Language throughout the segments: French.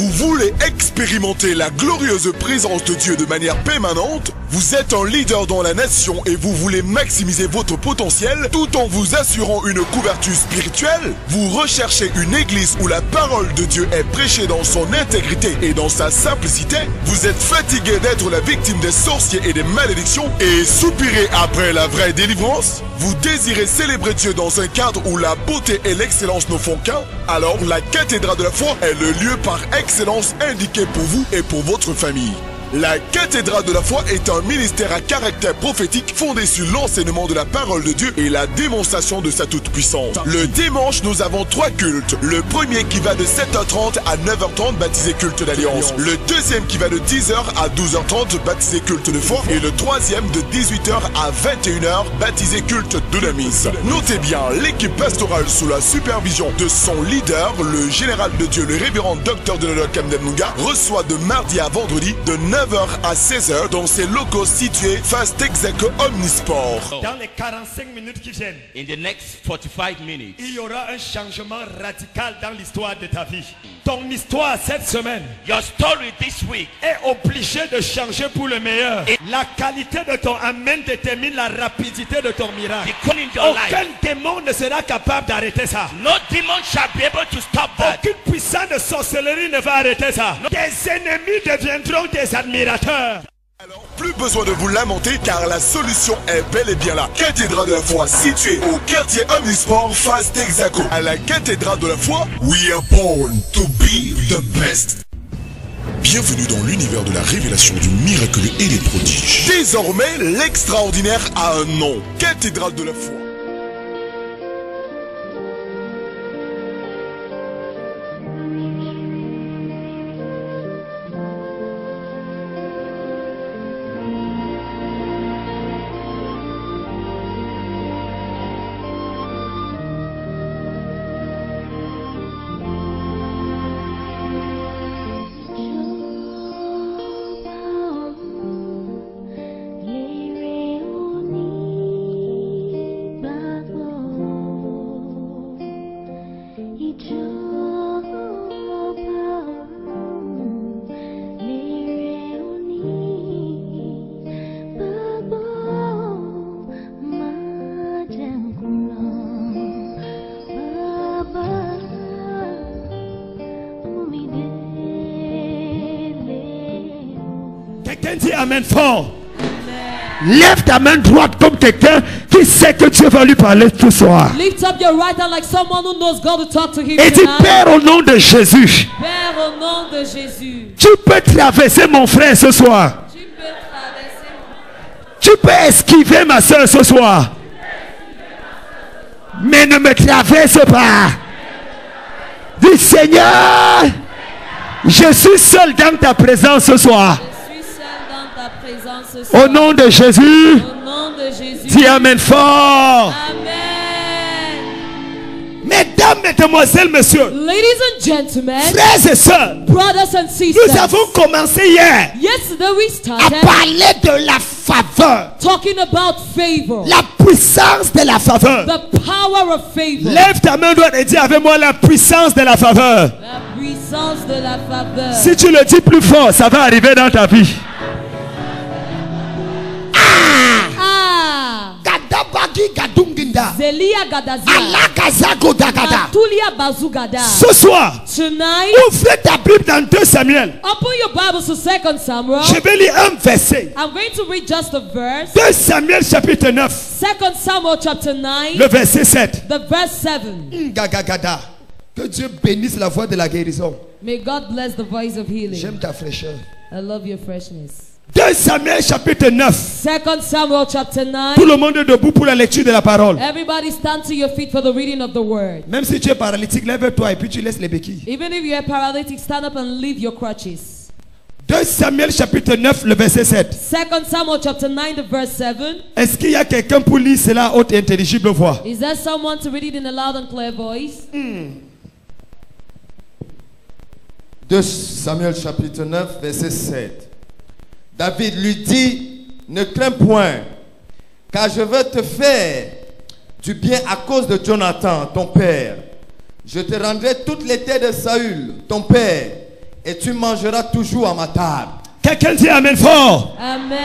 Vous voulez expérimenter la glorieuse présence de Dieu de manière permanente? Vous êtes un leader dans la nation et vous voulez maximiser votre potentiel tout en vous assurant une couverture spirituelle? Vous recherchez une église où la parole de Dieu est prêchée dans son intégrité et dans sa simplicité? Vous êtes fatigué d'être la victime des sorciers et des malédictions et soupirez après la vraie délivrance? Vous désirez célébrer Dieu dans un cadre où la beauté et l'excellence ne font qu'un? Alors la cathédrale de la foi est le lieu par excellence indiqué pour vous et pour votre famille. La cathédrale de la foi est un ministère à caractère prophétique fondé sur l'enseignement de la parole de Dieu et la démonstration de sa toute-puissance. Le dimanche, nous avons 3 cultes. Le premier qui va de 7h30 à 9h30, baptisé culte d'alliance. Le deuxième qui va de 10h à 12h30, baptisé culte de foi. Et le troisième de 18h à 21h, baptisé culte de la mise. Notez bien, l'équipe pastorale sous la supervision de son leader, le général de Dieu, le révérend docteur de Nolok Kamden Munga, reçoit de mardi à vendredi de 9h à 16h dans ses locaux situés face Texaco Omnisport. Dans les 45 minutes qui viennent, in the next 45 minutes, il y aura un changement radical dans l'histoire de ta vie. Ton histoire cette semaine, your story this week, est obligée de changer pour le meilleur. La qualité de ton amen détermine la rapidité de ton miracle. Aucun démon ne sera capable d'arrêter ça. No demon shall be able to stop that. Aucune puissance de sorcellerie ne va arrêter ça. Tes ennemis deviendront des admirateurs. Alors, plus besoin de vous lamenter car la solution est bel et bien là. Cathédrale de la foi située au quartier Omnisport face Texaco. À la cathédrale de la foi, we are born to be the best. Bienvenue dans l'univers de la révélation du miraculeux et des prodiges. Désormais, l'extraordinaire a un nom. Cathédrale de la foi. Quelqu'un dit amen fort. Lève ta main droite comme quelqu'un qui sait que Dieu va lui parler ce soir. Lift up your right hand like someone who knows God will talk to him. Et dis, Père, au nom de Jésus. Père, au nom de Jésus. Tu peux traverser mon frère ce soir. Tu peux traverser. Tu peux esquiver ma soeur ce soir. Mais ne me traverse pas. Dis, Seigneur, je suis seul dans ta présence ce soir. Au nom de Jésus, au nom de Jésus, dis amen fort. Amen. Mesdames, mesdemoiselles, messieurs, ladies and gentlemen, frères et sœurs, brothers and sisters, nous avons commencé hier yesterday we started à parler de la faveur, talking about favor, la puissance de la faveur. The power of favor. Lève ta main droite et dis avec moi la puissance de la faveur. La puissance de la faveur. Si tu le dis plus fort, ça va arriver dans ta vie. Zelia Gadazia. Ce soir, tonight, ouvrez ta Bible dans 2 Samuel. Open your Bibles to 2 Samuel. Je vais lire un verset. I'm going to read just a verse. 2 Samuel chapitre 9. 2 Samuel chapter 9. Le verset 7. The verse 7. Que Dieu bénisse la voix de la guérison. May God bless the voice of healing. J'aime ta fraîcheur. I love your freshness. 2 Samuel chapitre 9. 2 Samuel chapter 9. Tout le monde est debout pour la lecture de la parole. Everybody stand to your feet for the reading of the word. Même si tu es paralytique, lève-toi et puis tu laisses les béquilles. Even if you are paralytic, stand up and leave your crutches. 2 Samuel chapitre 9, le verset 7. 2 Samuel chapter 9, the verse 7. Est-ce qu'il y a quelqu'un pour lire cela à haute et intelligible voix? Is there someone to read it in a loud and clear voice? 2 Samuel chapitre 9, verset 7. David lui dit, ne crains point, car je veux te faire du bien à cause de Jonathan, ton père. Je te rendrai toutes les terres de Saül, ton père, et tu mangeras toujours à ma table. Quelqu'un dit Amen fort. Amen.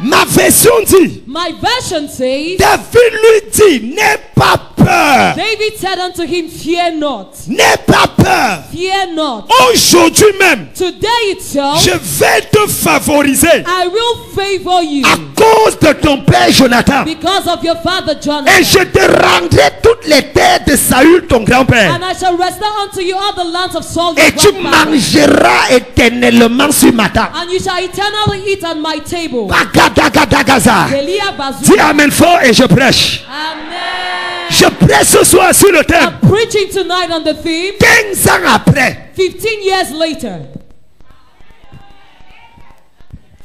Ma version dit, My version says, David lui dit, n'aie pas peur. David said unto him, Fear not. N'aie pas peur. Fear not. Aujourd'hui même, Today itself, je vais te favoriser I will favor you à cause de ton père Jonathan. because of your father Et Jonathan. je te rendrai toutes les terres de Saül, ton grand-père. And I shall restore unto you all the lands of Saul your Et tu grandfather. mangeras éternellement sur ma table. And you shall eternally eat on my table. Bagadagadaga. Elia Dis Bazoo. Amen fort et je prêche. Amen. Je prêche ce soir sur le thème. I'm preaching tonight on the theme, 15 ans après. 15 years later.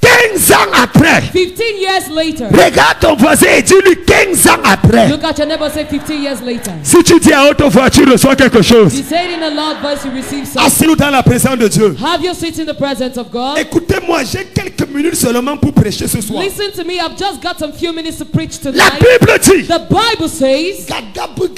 15 ans après. 15 years later. Regarde ton voisin et dis-lui 15 ans après. Look at your neighbor, say 15 years later. Si tu dis à haute voix, tu reçois quelque chose. You say it in a loud voice, you receive something. Assis-nous dans la présence de Dieu. Have your seat in the presence of God. Écoutez-moi, j'ai quelques minutes seulement pour prêcher ce soir. Listen to me, I've just got some few minutes to preach La tonight. Bible dit, The Bible says, David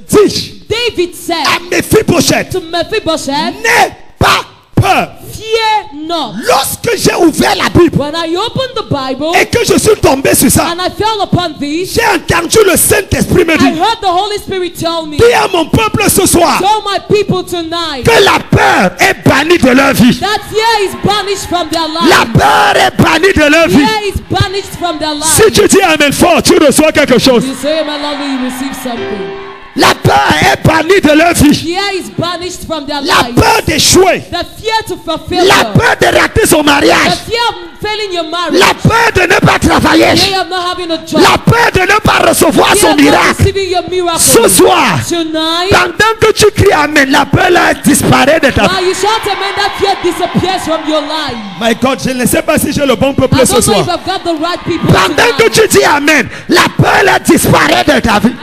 dit David said à Mephibosheth, to Mephibosheth, n'aie pas peur. Fear not. Lorsque j'ai ouvert la Bible When I opened the Bible et que je suis tombé sur ça, and I fell upon this, j'ai entendu le Saint-Esprit me I dire, heard the Holy Spirit tell me, dis à mon peuple ce soir tell my people tonight que la peur est bannie de leur vie. that fear is banished from their La life. peur est bannie de leur vie. Fear is banished from their Si life. tu dis Amen fort, tu reçois quelque chose. You say, my Lord, you receive something. La peur est bannie de leur vie. Fear is banished from their La life. peur d'échouer. The fear to fulfill La your, peur de rater son the mariage. fear of failing your marriage, La peur de ne pas travailler. fear of not having a job, La peur de ne pas recevoir fear son of not miracle. receiving your miracle. Ce soir, Tonight, pendant que tu cries Amen, la peur là disparaît de ta vie. while you shout amen, that fear disappears from your life. My God, je ne sais pas si j'ai le bon peuple I ce don't know soir. if I've got the right people Pendant que tonight. tu dis Amen, la peur là disparaît de ta vie.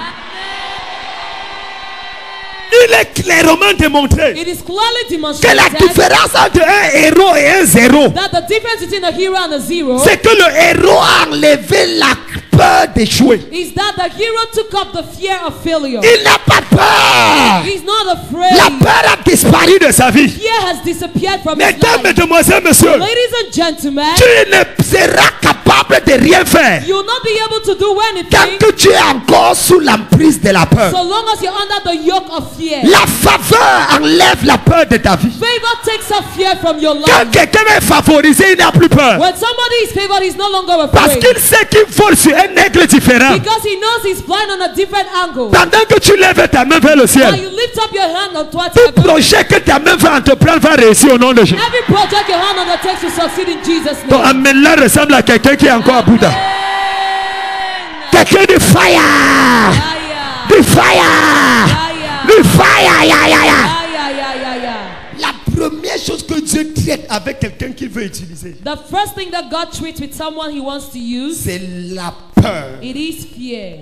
Il est clairement démontré It is clearly que la demonstrated différence entre un héros et un zéro, that the difference between a hero and a zero c'est que le héros a enlevé la peur d'échouer. is that the hero took up the fear of failure. Il n'a pas peur. He's not La afraid. peur a disparu de sa vie. Fear has disappeared from his Mesdames, life. mesdemoiselles, messieurs, Ladies and gentlemen, tu ne seras capable de rien faire you'll not be able to do tant anything que tu es encore sous l'emprise de la peur. so long as you're under the yoke of fear. La faveur enlève la peur de ta vie. Favor takes up fear from your Quand life. quelqu'un est favorisé, il n'a plus peur. When somebody is favored, he's no longer Parce afraid. qu'il sait qu'il vole sur un aigle différent. Because he knows he's flying on a different angle. Pendant que tu lèves ta main vers le Now ciel, you lift up your hand on towards tout heaven. projet que ta main va entreprendre va réussir au nom de Jésus. Every project your hand undertakes will succeed in Jesus' Ton name. amen là ressemble à quelqu'un qui est encore à Bouddha. Amen. Quelqu'un de fire. Fire. Du fire. Fire. Du fire. Ya, ya, ya. Fire, yeah, yeah, yeah. La première chose que Dieu traite avec quelqu'un qu'il veut utiliser, The first thing that God treats with someone he wants to use, c'est la peur. it is fear.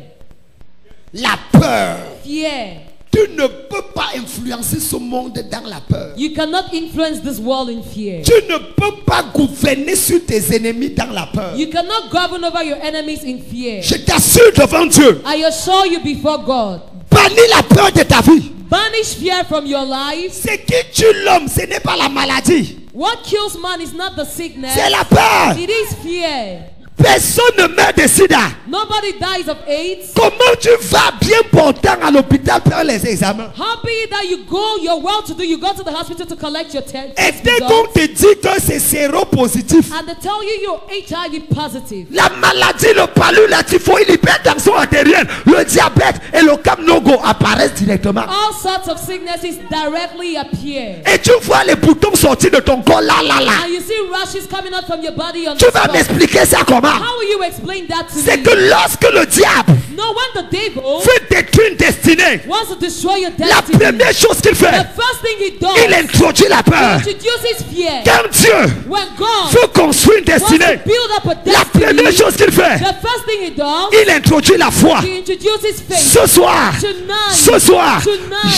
La peur. Fear. Tu ne peux pas influencer ce monde dans la peur. You cannot influence this world in fear. Tu ne peux pas gouverner sur tes ennemis dans la peur. You cannot govern over your enemies in fear. Je t'assure devant Dieu, I assure you before God. bannis la peur de ta vie. Banish fear from your life. Ce qui tue l'homme, ce n'est pas la maladie, What kills man is not the sickness. c'est la peur. It is fear. Personne ne meurt de sida. Nobody dies of AIDS. Comment tu vas bien portant à l'hôpital faire les examens? How be it that you go, you're well to do, you go to the hospital to collect your test Et dès qu'on results, te dit que c'est séropositif, and they tell you you're HIV positive. la maladie, le palu, la typhoïde, l'hypertension artérielle, le diabète et le camnogo apparaissent directement. All sorts of sicknesses directly appear. Et tu vois les boutons sortir de ton corps là, là, là. And you see rashes coming out from your body on Tu the vas spot. m'expliquer ça comment? How will you explain that to C'est me? que lorsque le diable No, when the devil veut détruire une destinée, wants to destroy your la destiny, première chose qu'il the fait, first thing he il does, introduit la he peur. introduces fear. Quand Dieu When God veut construire une wants to destinée, build up a la première destiny, chose qu'il fait, the first thing he does, il introduit la foi. he introduces faith. Ce soir,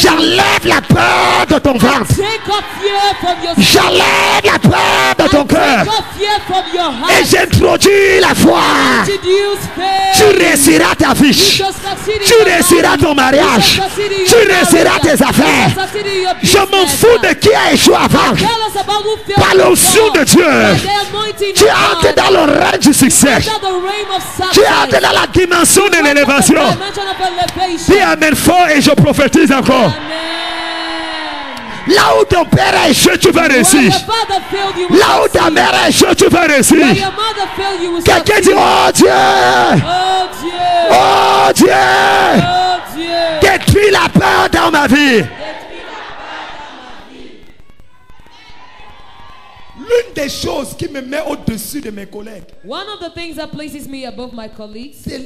j'enlève la peur de ton ventre. Take up fear from your J'enlève la peur dans ton cœur. God fear from your Et heart. j'introduis la foi. Introduce Tu faith. réussiras ta vie. You shall succeed in Tu your réussiras life. ton mariage. You shall succeed in Tu your réussiras marriage. tes affaires. You shall succeed in your Je m'en business. fous de qui a échoué avant. Tell us about who failed Par l'onction before. de Dieu. By the anointing Tu of entres God. dans le règne du succès. Enter the reign of Tu success. entres dans la dimension de l'élévation. Dimension of elevation. Dis amen fort et je prophétise encore. Amen. Là où ton père a échoué, tu vas Where réussir. your father failed, you will Là où ta succeed. mère a échoué, tu vas Where réussir. your mother failed, you will Quelqu'un dit, succeed. oh Dieu, Oh Dieu. oh Dieu, Oh Dieu. détruis la peur dans ma vie. L'une des choses qui me met au-dessus de mes collègues, One of the things that places me above my colleagues, c'est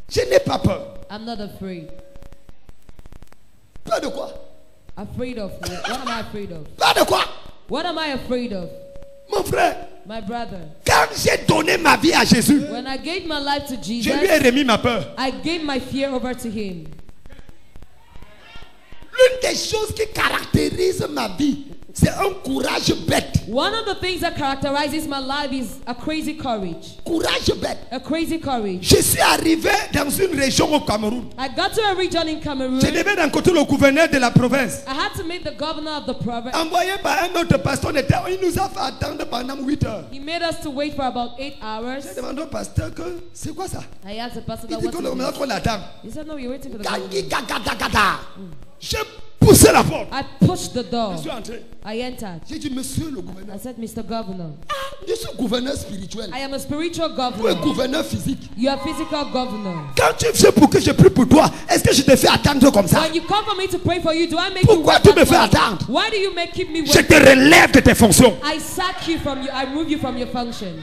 je n'ai pas peur. I'm not afraid. Peur de quoi? Afraid of what? What am I afraid of? Peur de quoi? What am I afraid of? Mon frère, My brother. quand j'ai donné ma vie à Jésus, When I gave my life to je Jesus, lui ai remis ma peur. I gave my fear over to him. L'une des choses qui caractérise ma vie, c'est un courage bête. One of the things that characterizes my life is a crazy courage. Courage bête. A crazy courage. Je suis arrivé dans une région au Cameroun. I got to a region in Cameroon. Je devais rencontrer le gouverneur de la province. I had to meet the governor of the province. Envoyé par un autre pasteur, il nous a fait attendre pendant 8 heures. He made us to wait for about 8 hours. J'ai demandé au pasteur que c'est quoi ça? I asked the pastor Il that dit what que is le moment this? qu'on l'attend. He said, no, you're waiting for the Gangi governor. gaga gaga. J'ai poussé la porte. I pushed the door. Je suis entré. I entered. J'ai dit, monsieur le gouverneur. I said, Mr. Governor, Je suis gouverneur spirituel. I am a spiritual Ou un governor. gouverneur physique. You are a physical governor. Quand tu viens pour que je prie pour toi, est-ce que je te fais attendre comme ça? When you come for me to pray for you, do I make Pourquoi you tu wait me that fais long? attendre? Why do you keep me Je te waiting? relève de tes fonctions. I sack you from you. I remove you from your functions.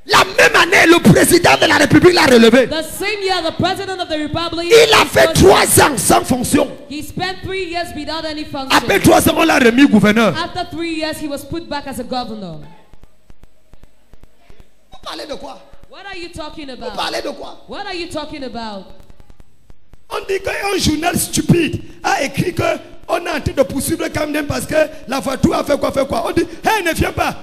La même année, le président de la République l'a relevé. The same year, the president of the republic. Il a fait 3 ans sans fonction. He spent 3 years without any Après function. 3 ans, on l'a remis gouverneur. After 3 years, he was put back as a governor. Vous parlez de quoi? What are you talking Vous about? parlez de quoi? What are you talking about? On dit qu'un journal stupide a écrit qu'on est en train de poursuivre Camden parce que la voiture a fait quoi. On dit, hey, ne viens pas.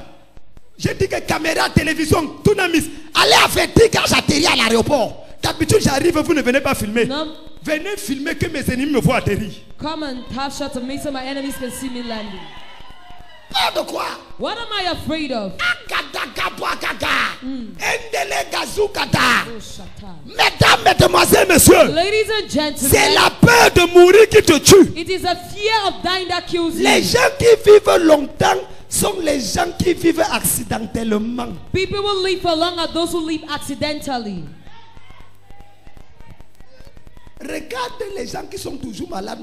J'ai dit que caméra, télévision, tout n'a mis. Allez avertir quand j'atterris à l'aéroport. D'habitude, j'arrive, vous ne venez pas filmer. No. Venez filmer que mes ennemis me voient atterrir. Come and have shots of me so my enemies can see me landing. Peur de quoi? What am I afraid of? Endele gazukata. Oh, shut up. Mesdames, mesdemoiselles, messieurs, Ladies and c'est gentlemen, la peur de mourir qui te tue. it is a fear of dying that kills Les you. gens qui vivent longtemps sont les gens qui vivent accidentellement. People will live for long are those who live accidentally. Regarde les gens qui sont toujours malades.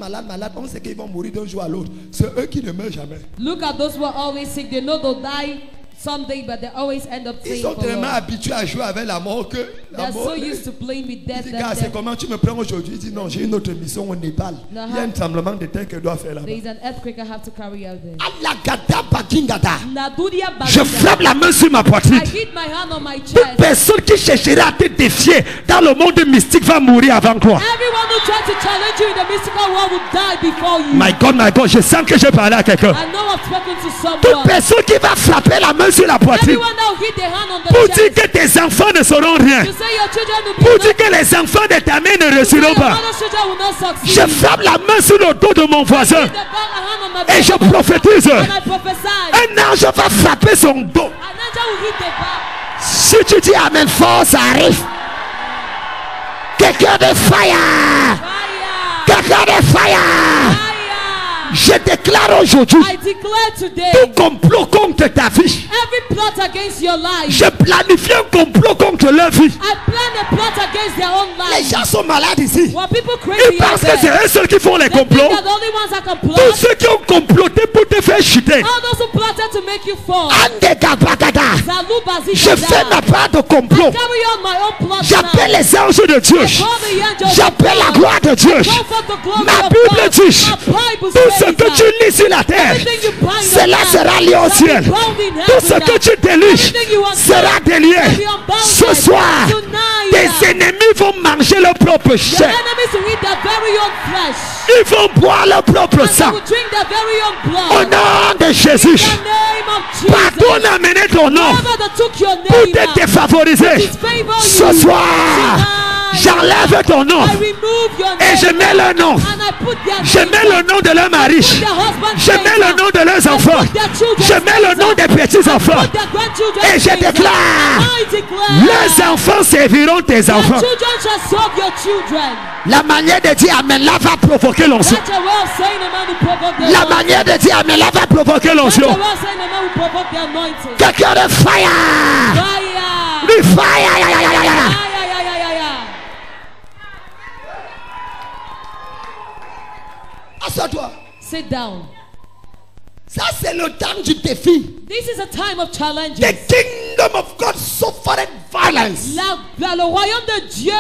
On sait qu'ils vont mourir d'un jour à l'autre. C'est eux qui ne meurent jamais. Look at those who are always sick. They know they'll die someday, but they always end up Ils staying sont for tellement long. habitués à jouer avec la mort que la They're mort. so used to playing with Il death dit, that gars, c'est they- comment tu me prends aujourd'hui? Il dit, non, j'ai une autre mission au Népal. No, Il y a un tremblement de terre que je dois faire là-bas. there is an earthquake I have to carry out there. Alagada bagingada. Nadudia Je Bagida. frappe la main sur ma poitrine. I hit my hand on my Toute chest. personne qui cherchera à te défier dans le monde mystique va mourir avant toi. Everyone who tries to challenge you in the mystical world will die before you. My God, je sens que j'ai parlé à quelqu'un. I know I've spoken to Toute someone. personne qui va frapper la main sur la poitrine Everyone that will hit their hand on the pour dire chest. que tes enfants ne seront rien, To say your children will be pour dire nothing. que les enfants de ta mère ne To say réussiront your pas. mother's children will not succeed. Je frappe la main sur le dos de mon voisin Hit the back, a hand on my et je back. prophétise. And I prophesy. Un ange va frapper son dos. An angel will hit the back. Si tu dis Amen fort, ça arrive. Quelqu'un de fire. Fire. Quelqu'un de fire. Fire. Je déclare aujourd'hui I declare today, tout complot contre ta vie. every plot against your life. Je planifie un complot contre leur vie. I plan a plot against their own Les life. gens sont malades ici. When people Ils crazy out pensent que there, c'est eux seuls qui font les they think complots. they're the only ones that can Tous plot. ceux qui ont comploté pour te faire chuter. All those who plotted to make you fall. Andegabagada. Zalu Bazika Je fais ma down. part de complot. Carry on my own plot J'appelle now. les anges de Dieu. Call the angels of J'appelle la God. gloire de Dieu. Call forth the glory Ma of Bible God. dit, My Bible tout ce says que that tu lis sur la terre, everything you bind on cela earth sera lié au shall ciel. be bound in Tout ce heaven. que tu déliges Everything you unbound sera délié. shall be unbounded. Ce soir, Tonight, tes ennemis vont manger leur propre your chair. enemies will eat their very own flesh. Ils vont boire leur propre And they sang. will drink their very own Au blood. nom de In Jésus. the name of Jesus. Partout on a amené ton nom Whoever that took your pour name te out, défavoriser. disfavor Ce you. soir, Tonight, j'enlève ton nom I remove your et je name mets leur nom. and I put their Je names mets le out. nom de leur mari. Put their husband's Je names mets le out. nom de leurs And enfants. put their children's Je mets le names nom out. des petits-enfants. Put their grandchildren's Et je names out. déclare, I declare, les enfants serviront tes your enfants. children shall serve your children. La manière de dire Amen là va provoquer l'onction. That's a way of saying a man will provoke the La anointing. manière de dire Amen là va provoquer That's a l'onction. way of saying a man will provoke the anointing. Quelqu'un de fire. Fire. Du fire. Fire, yeah, yeah, yeah, yeah. Assois-toi. Sit down. Ça c'est le temps du défi. This is a time of challenges. The kingdom of God suffered violence. Le royaume de Dieu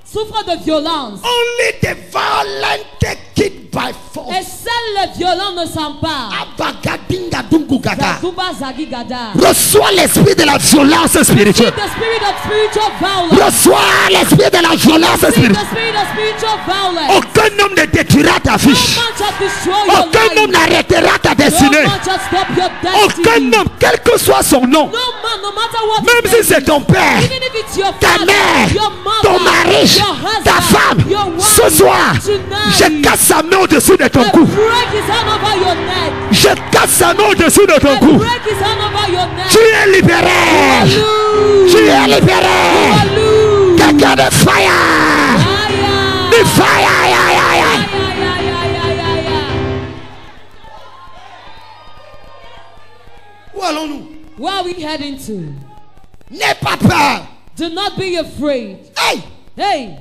souffre de violence. Only the violent take it by Et force. seuls les violents ne s'emparent. Abagadinga dungugada. Zazuba Zagi Gada. Reçois l'esprit de la violence See spirituelle. the spirit of spiritual violence. Reçois l'esprit de la violence See the spirituelle. spirit of spiritual violence. Aucun homme ne détruira ta No fiche. man shall destroy your Aucun homme life. n'arrêtera ta No destinée. man shall stop your Aucun destiny. homme, quel que soit son nom, No man, no matter what même his si name c'est ton père, is, even if it's your ta father, mère, your mother, ton mari, your husband, ta femme, your wife, ce soir, tonight, je casse sa main au-dessus de ton I cou. break his hand over your neck. Je casse sa main au-dessus de ton I cou. break his hand over your neck. Tu es libéré. Loose. Tu es libéré. Loose. Quelqu'un de fire. Fire. De fire. Aïe, aïe, aïe, aïe. Où allons-nous? Where are we heading to? N'aie pas peur. Do not be afraid. Hey, Hey,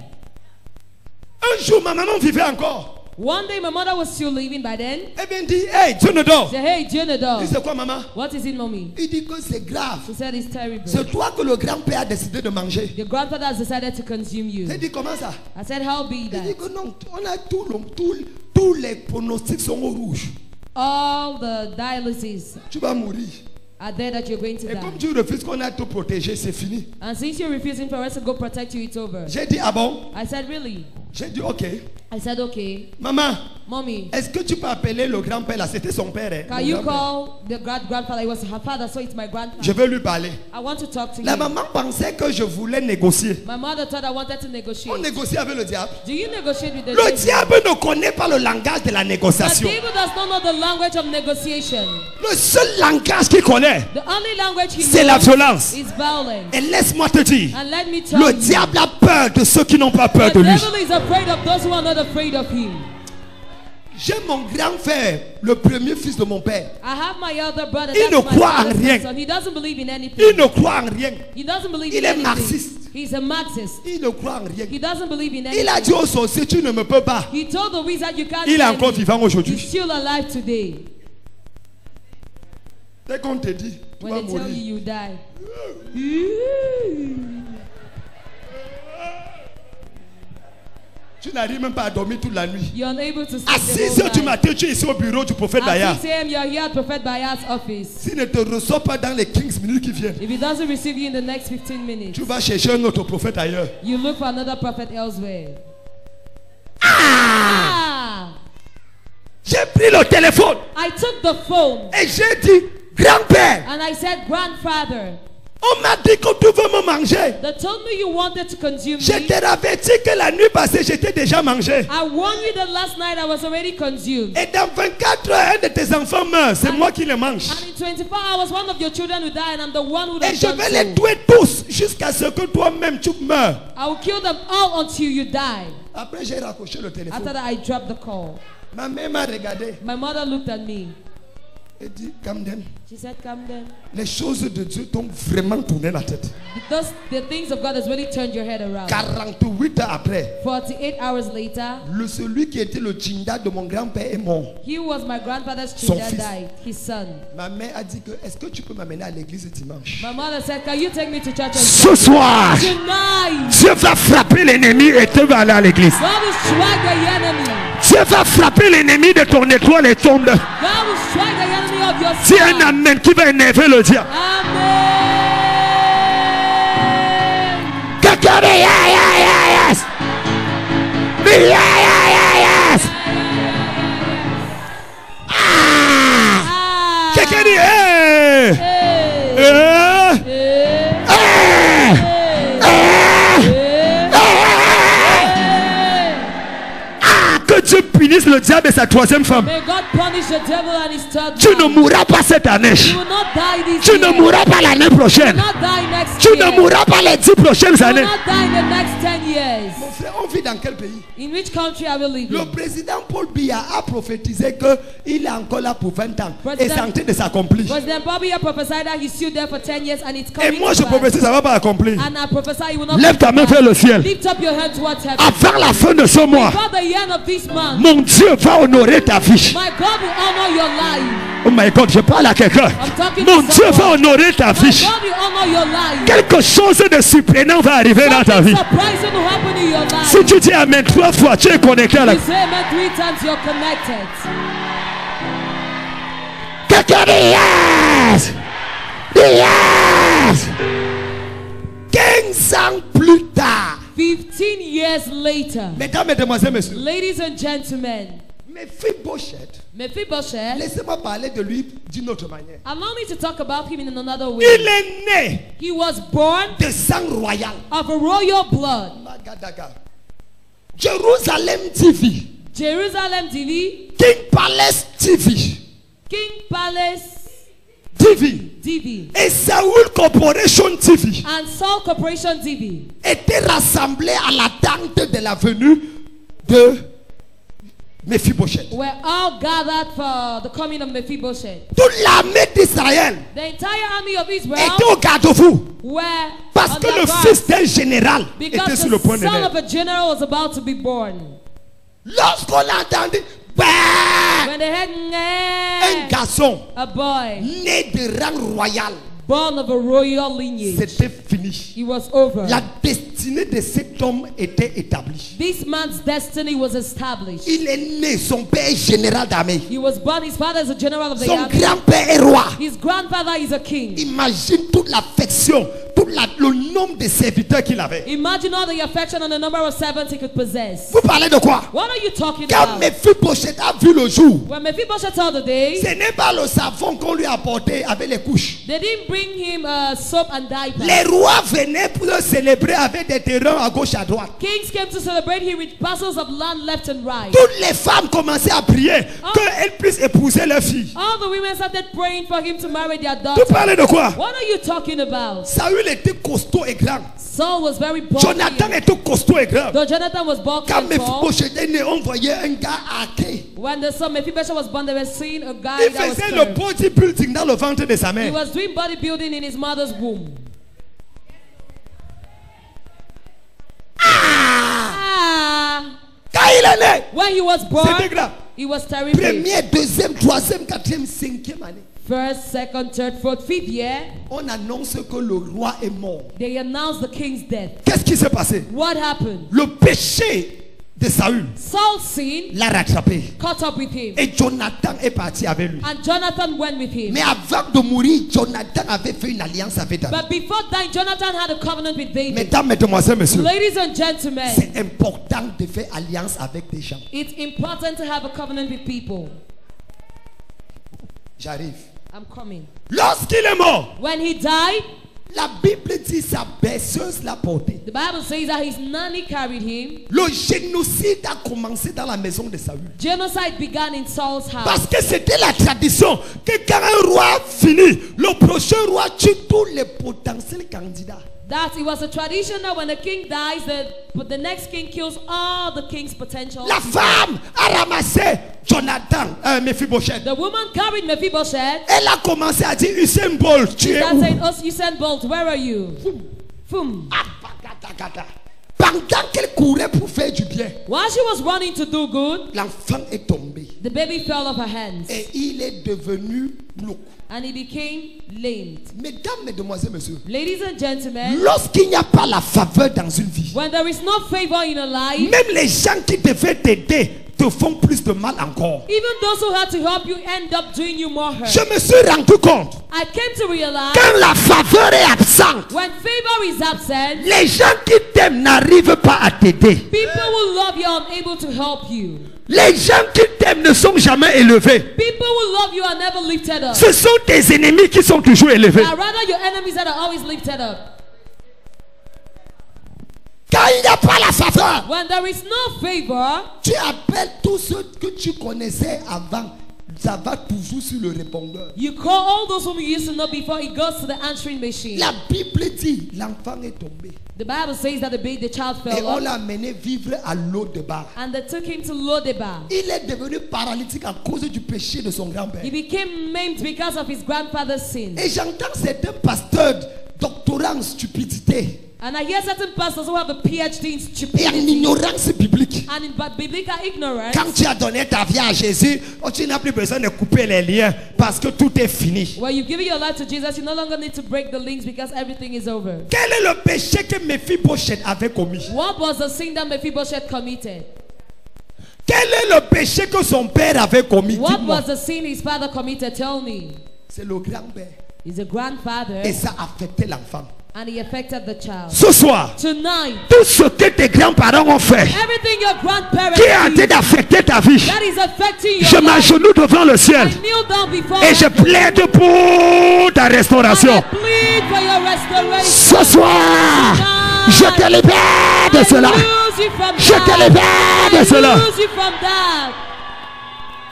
un jour ma maman vivait encore. one day my mother was still living by then. Elle vient dire, hey, Dieu ne dort. Say, hey, Dieu ne dort. Il dit, c'est quoi maman? What is it, mommy? Il dit que c'est grave. She said it's terrible. C'est toi que le grand-père a décidé de manger. Your grandfather has decided to consume you. Elle dit, comment ça? I said, how be Il dit that? que non, on a tous les pronostics sont au rouge. All the dialysis Tu vas mourir. are there that you're going to Et comme die. tu refuses qu'on a tout protégé, c'est fini. And since you're refusing for us to go protect you, it's over. J'ai dit, ah bon? I said, really? J'ai dit, ok. I said, okay. Maman, Mommy, est-ce que tu peux appeler le grand-père là? C'était son père. Hein, can mon you grand-père. call the grandfather? It was her father, so it's my Je grandfather. veux lui parler. I want to talk to La you. maman pensait que je voulais négocier. My mother thought I wanted to On negotiate. négocie avec le diable. Do you negotiate with the Le devil? diable ne connaît pas le langage de la The négociation. devil does not know the language of negotiation. Le seul langage qu'il connaît, The only language he c'est la knows violence. is violence. Et laisse-moi te dire, And let me tell le you, diable a peur de ceux qui n'ont pas peur the de lui. devil is afraid of those who are not afraid of him. J'ai mon grand frère, le premier fils de mon père. I have my elder brother. Il That's ne my croit en father's rien. son. He doesn't believe in anything. Il ne croit en rien. He doesn't believe Il in est anything. marxiste. He's a Marxist. Il ne croit en rien. He doesn't believe in Il a anything. dit au sorcier, tu ne me peux pas. He told the wizard you can't Il est kill encore me. vivant He's aujourd'hui. still alive today. Dès qu'on te dit, tu vas When they tell mourir. you, you die. Tu n'arrives même pas à dormir toute la nuit. You're unable to sleep À the 6 whole heures du night. matin, tu es ici au bureau du prophète Daya. At 6 a.m. you're here at Prophet Bayat's office. S'il ne te reçoit pas dans les 15 minutes qui viennent, If he doesn't receive you in the next 15 minutes, tu vas chercher un autre prophète ailleurs. you look for another prophet elsewhere. Ah! J'ai pris le téléphone I took the phone et j'ai dit, grand-père, and I said, grandfather, on m'a dit que tu veux me manger. they told me you wanted to consume Je me. t'ai averti que la nuit passée, j'étais déjà mangé. I warned you that last night I was already consumed. Et dans 24 heures, un de tes enfants meurt. C'est moi qui les mange. And in 24 hours, one of your children will die, and I'm the one who Et does je vais les so. tuer tous jusqu'à ce que toi-même tu meurs. I will kill them all until you die. Après, j'ai raccroché le After téléphone. that, I dropped the call. Ma mère m'a regardé My mother looked at me. et dit, Camden, She said, come then. les choses de Dieu t'ont vraiment tourné la tête. Because the things of God has really turned your head around. 48 ans après, 48 hours later, celui qui était le Tchinda de mon grand-père est mort. he was my grandfather's Son child that fils. died, his son. Ma mère a dit que, est-ce que tu peux m'amener à l'église dimanche? My mother said, can you take me to church on Ce soir, tonight? Dieu va frapper l'ennemi et tu vas aller à l'église. God will strike the enemy. Dieu va frapper l'ennemi de ton étoile et tombe. God will strike the enemy of your C'est un son. amen qui va énerver le diable. Amen. Quelqu'un dit, yeah, yeah, yeah, yes. Yeah, yeah, yeah. diable et sa troisième femme. May God punish the devil and his third Tu ne wife. mourras pas cette année. You will not die this Tu ne year. mourras pas l'année You will prochaine. not die next Tu year. ne mourras pas les 10 prochaines You will années. not die in the next 10 years. Mon frère, on vit dans quel pays? In which country are we living? Le président Paul Biya a prophétisé qu'il est encore là pour 20 ans. Et President- c'est en train de s'accomplir. President Bobby prophesied that he's still there for 10 years and it's Et coming moi to je pass. prophétise, ça ne va pas accomplir. And I prophesy you will not Lève ta main vers le ciel. lift up your hand towards heaven. Avant la fin de ce mois, Before the end of this month, mon Dieu va honorer ta vie. my God will honor your life. Oh my God, je parle à quelqu'un. I'm talking Mon to Dieu va someone. honorer ta My vie. God will honor your life. Quelque chose de surprenant va arriver dans ta vie. Something surprising will happen in your life. Si tu dis amen 3 fois, tu es connecté à la... You say amen 3 times, you're connected. Quelqu'un dit yes! Yes! 15 ans plus tard. 15 years later, Mesdames, Mesdemoiselles, Messieurs. ladies and gentlemen, Mephibosheth, Mephibosheth, laissez-moi parler de lui d'une autre manière. allow me to talk about him in another Il way. est né He was born de sang royal. of a royal blood. Magadaga. Jerusalem TV. Jerusalem TV, King Palace TV. King Palace TV. TV, Et Saul Corporation TV and Saul Corporation TV étaient rassemblés à l'attente de la venue de Mephibosheth. were all gathered for the coming of Mephibosheth. Toute l'armée d'Israël The entire army of Israel était au garde-fou were parce on que their le guard fils d'un général était because sur le the point de son of naître. a general was about to be born. Lorsqu'on a entendu When they heard un garçon a boy né de rang royal, born of a royal lineage, c'était fini. it was over. La destinée de cet homme était établie. This man's destiny was established. Il est né, son père est général d'armée. He was born, his father is a general of the Son army. grand-père est roi. His grandfather is a king. Imagine toute l'affection, le nombre de serviteurs qu'il avait. Imagine all the affection and the number of servants he could possess. Vous parlez de quoi? What are you talking Quand about? Mephibosheth a vu le jour, When Mephibosheth saw the day, ce n'est pas le savon qu'on lui a apporté avec les couches. they didn't bring him soap and diapers. Les rois venaient pour le célébrer avec des terrains à gauche à droite. Kings came to celebrate him with parcels of land left and right. Toutes les femmes commençaient à prier qu'elles puissent épouser leur fille. All the women started praying for him to marry their Vous daughter. parlez de quoi? What are you talking about? Saül était costaud et grand. Saul was very bulky. Jonathan était costaud et grand. Though Jonathan was bulky Quand and tall, Mephibosheth est né, on voyait un gars arqué. when the son Mephibosheth was born, they were seeing a guy Il that was faisait le curved. bodybuilding dans le ventre de sa He mère. was doing bodybuilding in his mother's womb. Ah! Quand il est né, When he was born, c'était grave. he was terrible. Première, deuxième, troisième, quatrième, cinquième année. First, second, third, fourth, fifth year, On annonce que le roi est mort. they announced the king's death. Qu'est-ce qui s'est passé? What happened? Le péché de Saül Saul's sin l'a rattrapé. caught up with him, Et Jonathan est parti avec lui. and Jonathan went with him. Mais avant de mourir, Jonathan avait fait une alliance avec David. But before dying, Jonathan had a covenant with David. Mesdames, Mesdemoiselles, Messieurs, Ladies and gentlemen, c'est important de faire alliance avec des gens. it's important to have a covenant with people. J'arrive. I'm coming. Lorsqu'il est mort, When he died, la Bible dit sa berceuse l'a porté. the Bible says that his nanny carried him. Le génocide a commencé dans la maison de Saül. Genocide began in Saul's house. Parce que c'était la tradition que quand un roi finit, le prochain roi tue tous les potentiels candidats. That it was a tradition that when a king dies, the next king kills all the king's potential. La femme a ramassé Jonathan, Mephibosheth. The woman carried Mephibosheth. Elle a commencé à dire Usain Bolt, tu She es started où? saying, "Oh, Usain Bolt, where are you?" Boom. Pendant qu'elle courait pour faire du bien, While she was running to do good, l'enfant est tombé the baby fell off her hands et il est devenu glauque. and he became lamed. Mesdames, Mesdemoiselles, Messieurs, Ladies and gentlemen, lorsqu'il n'y a pas la faveur dans une vie, when there is no favor in a life, même les gens qui devaient t'aider te font plus de mal encore. even those who had to help you end up doing you more hurt. Je me suis rendu compte, I came to realize quand la faveur est absente, when favor is absent, les gens qui t'aiment n'arrivent pas à t'aider. people who love you are unable to help you. Les gens qui t'aiment ne sont jamais élevés. People who love you are never lifted up. Ce sont tes ennemis qui sont toujours élevés. Are rather your enemies that are always lifted up. Quand il n'y a pas la faveur, When there is no favor, tu appelles tous ceux que tu connaissais avant. Ça va toujours sur le répondeur. you call all those whom you used to know before it goes to the answering machine. La Bible dit, l'enfant est tombé. The Bible says that the child Et fell on off l'a amené vivre à Lo-Debar. and they took him to Lodebar. Il est devenu paralytique à cause du péché de son grand-père. He became maimed because of his grandfather's sin. Et j'entends certains pasteurs doctorants en stupidité And I hear certain pastors who have a PhD in et en stupidity ignorance biblique. and in biblical ignorance. Quand tu as donné ta vie à Jésus, oh, tu n'as plus besoin de couper les liens parce que tout est fini. When you've given your life to Jesus, you no longer need to break the links because everything is over. Quel est le péché que Méphibosheth avait commis? What was the sin that Mephibosheth committed? Quel est le péché que son père avait commis? What Dis-moi. was the sin his father committed? Tell me. C'est le grand-père. He's a grandfather Et ça affectait l'enfant. and he affected the child. Ce soir, Tonight, tout ce que tes grands-parents ont fait, everything your grandparents qui est en train did d'affecter ta vie, that is affecting je your life, m'agenouille devant le ciel I kneel down before et je plaide pour ta and I restauration. plead for your restoration. Ce soir, je te libère de cela. Lose you from Je te that. libère de cela. Lose you from that.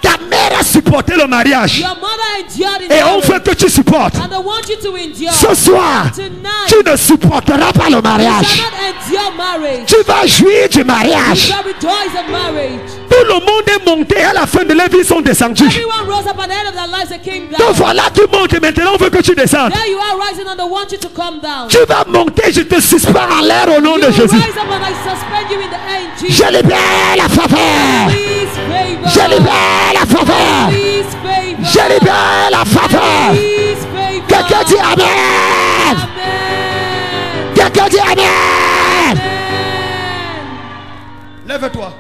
Ta mère a supporté le mariage Your mother endured in et on marriage, veut que tu supportes. and I want you to endure. Ce soir, Tonight, tu ne supporteras pas le you mariage. cannot endure marriage. Tu vas jouir du You mariage. shall rejoice in marriage. Tout le monde est monté à la fin de leur vie, ils sont descendus. Everyone rose up at the end of their lives and came Donc down. voilà, tu montes et maintenant on veut que tu descendes. There you are rising and I want you to come down. Tu vas monter, je te suspends en l'air au nom You de Jésus. rise up and I suspend you in the end, Jesus. Je libère la faveur. Please favor. Je libère la faveur. Please favor. Je libère la faveur. Please favor. Quelqu'un dit Amen. Amen. Quelqu'un dit Amen. Amen. Lève-toi.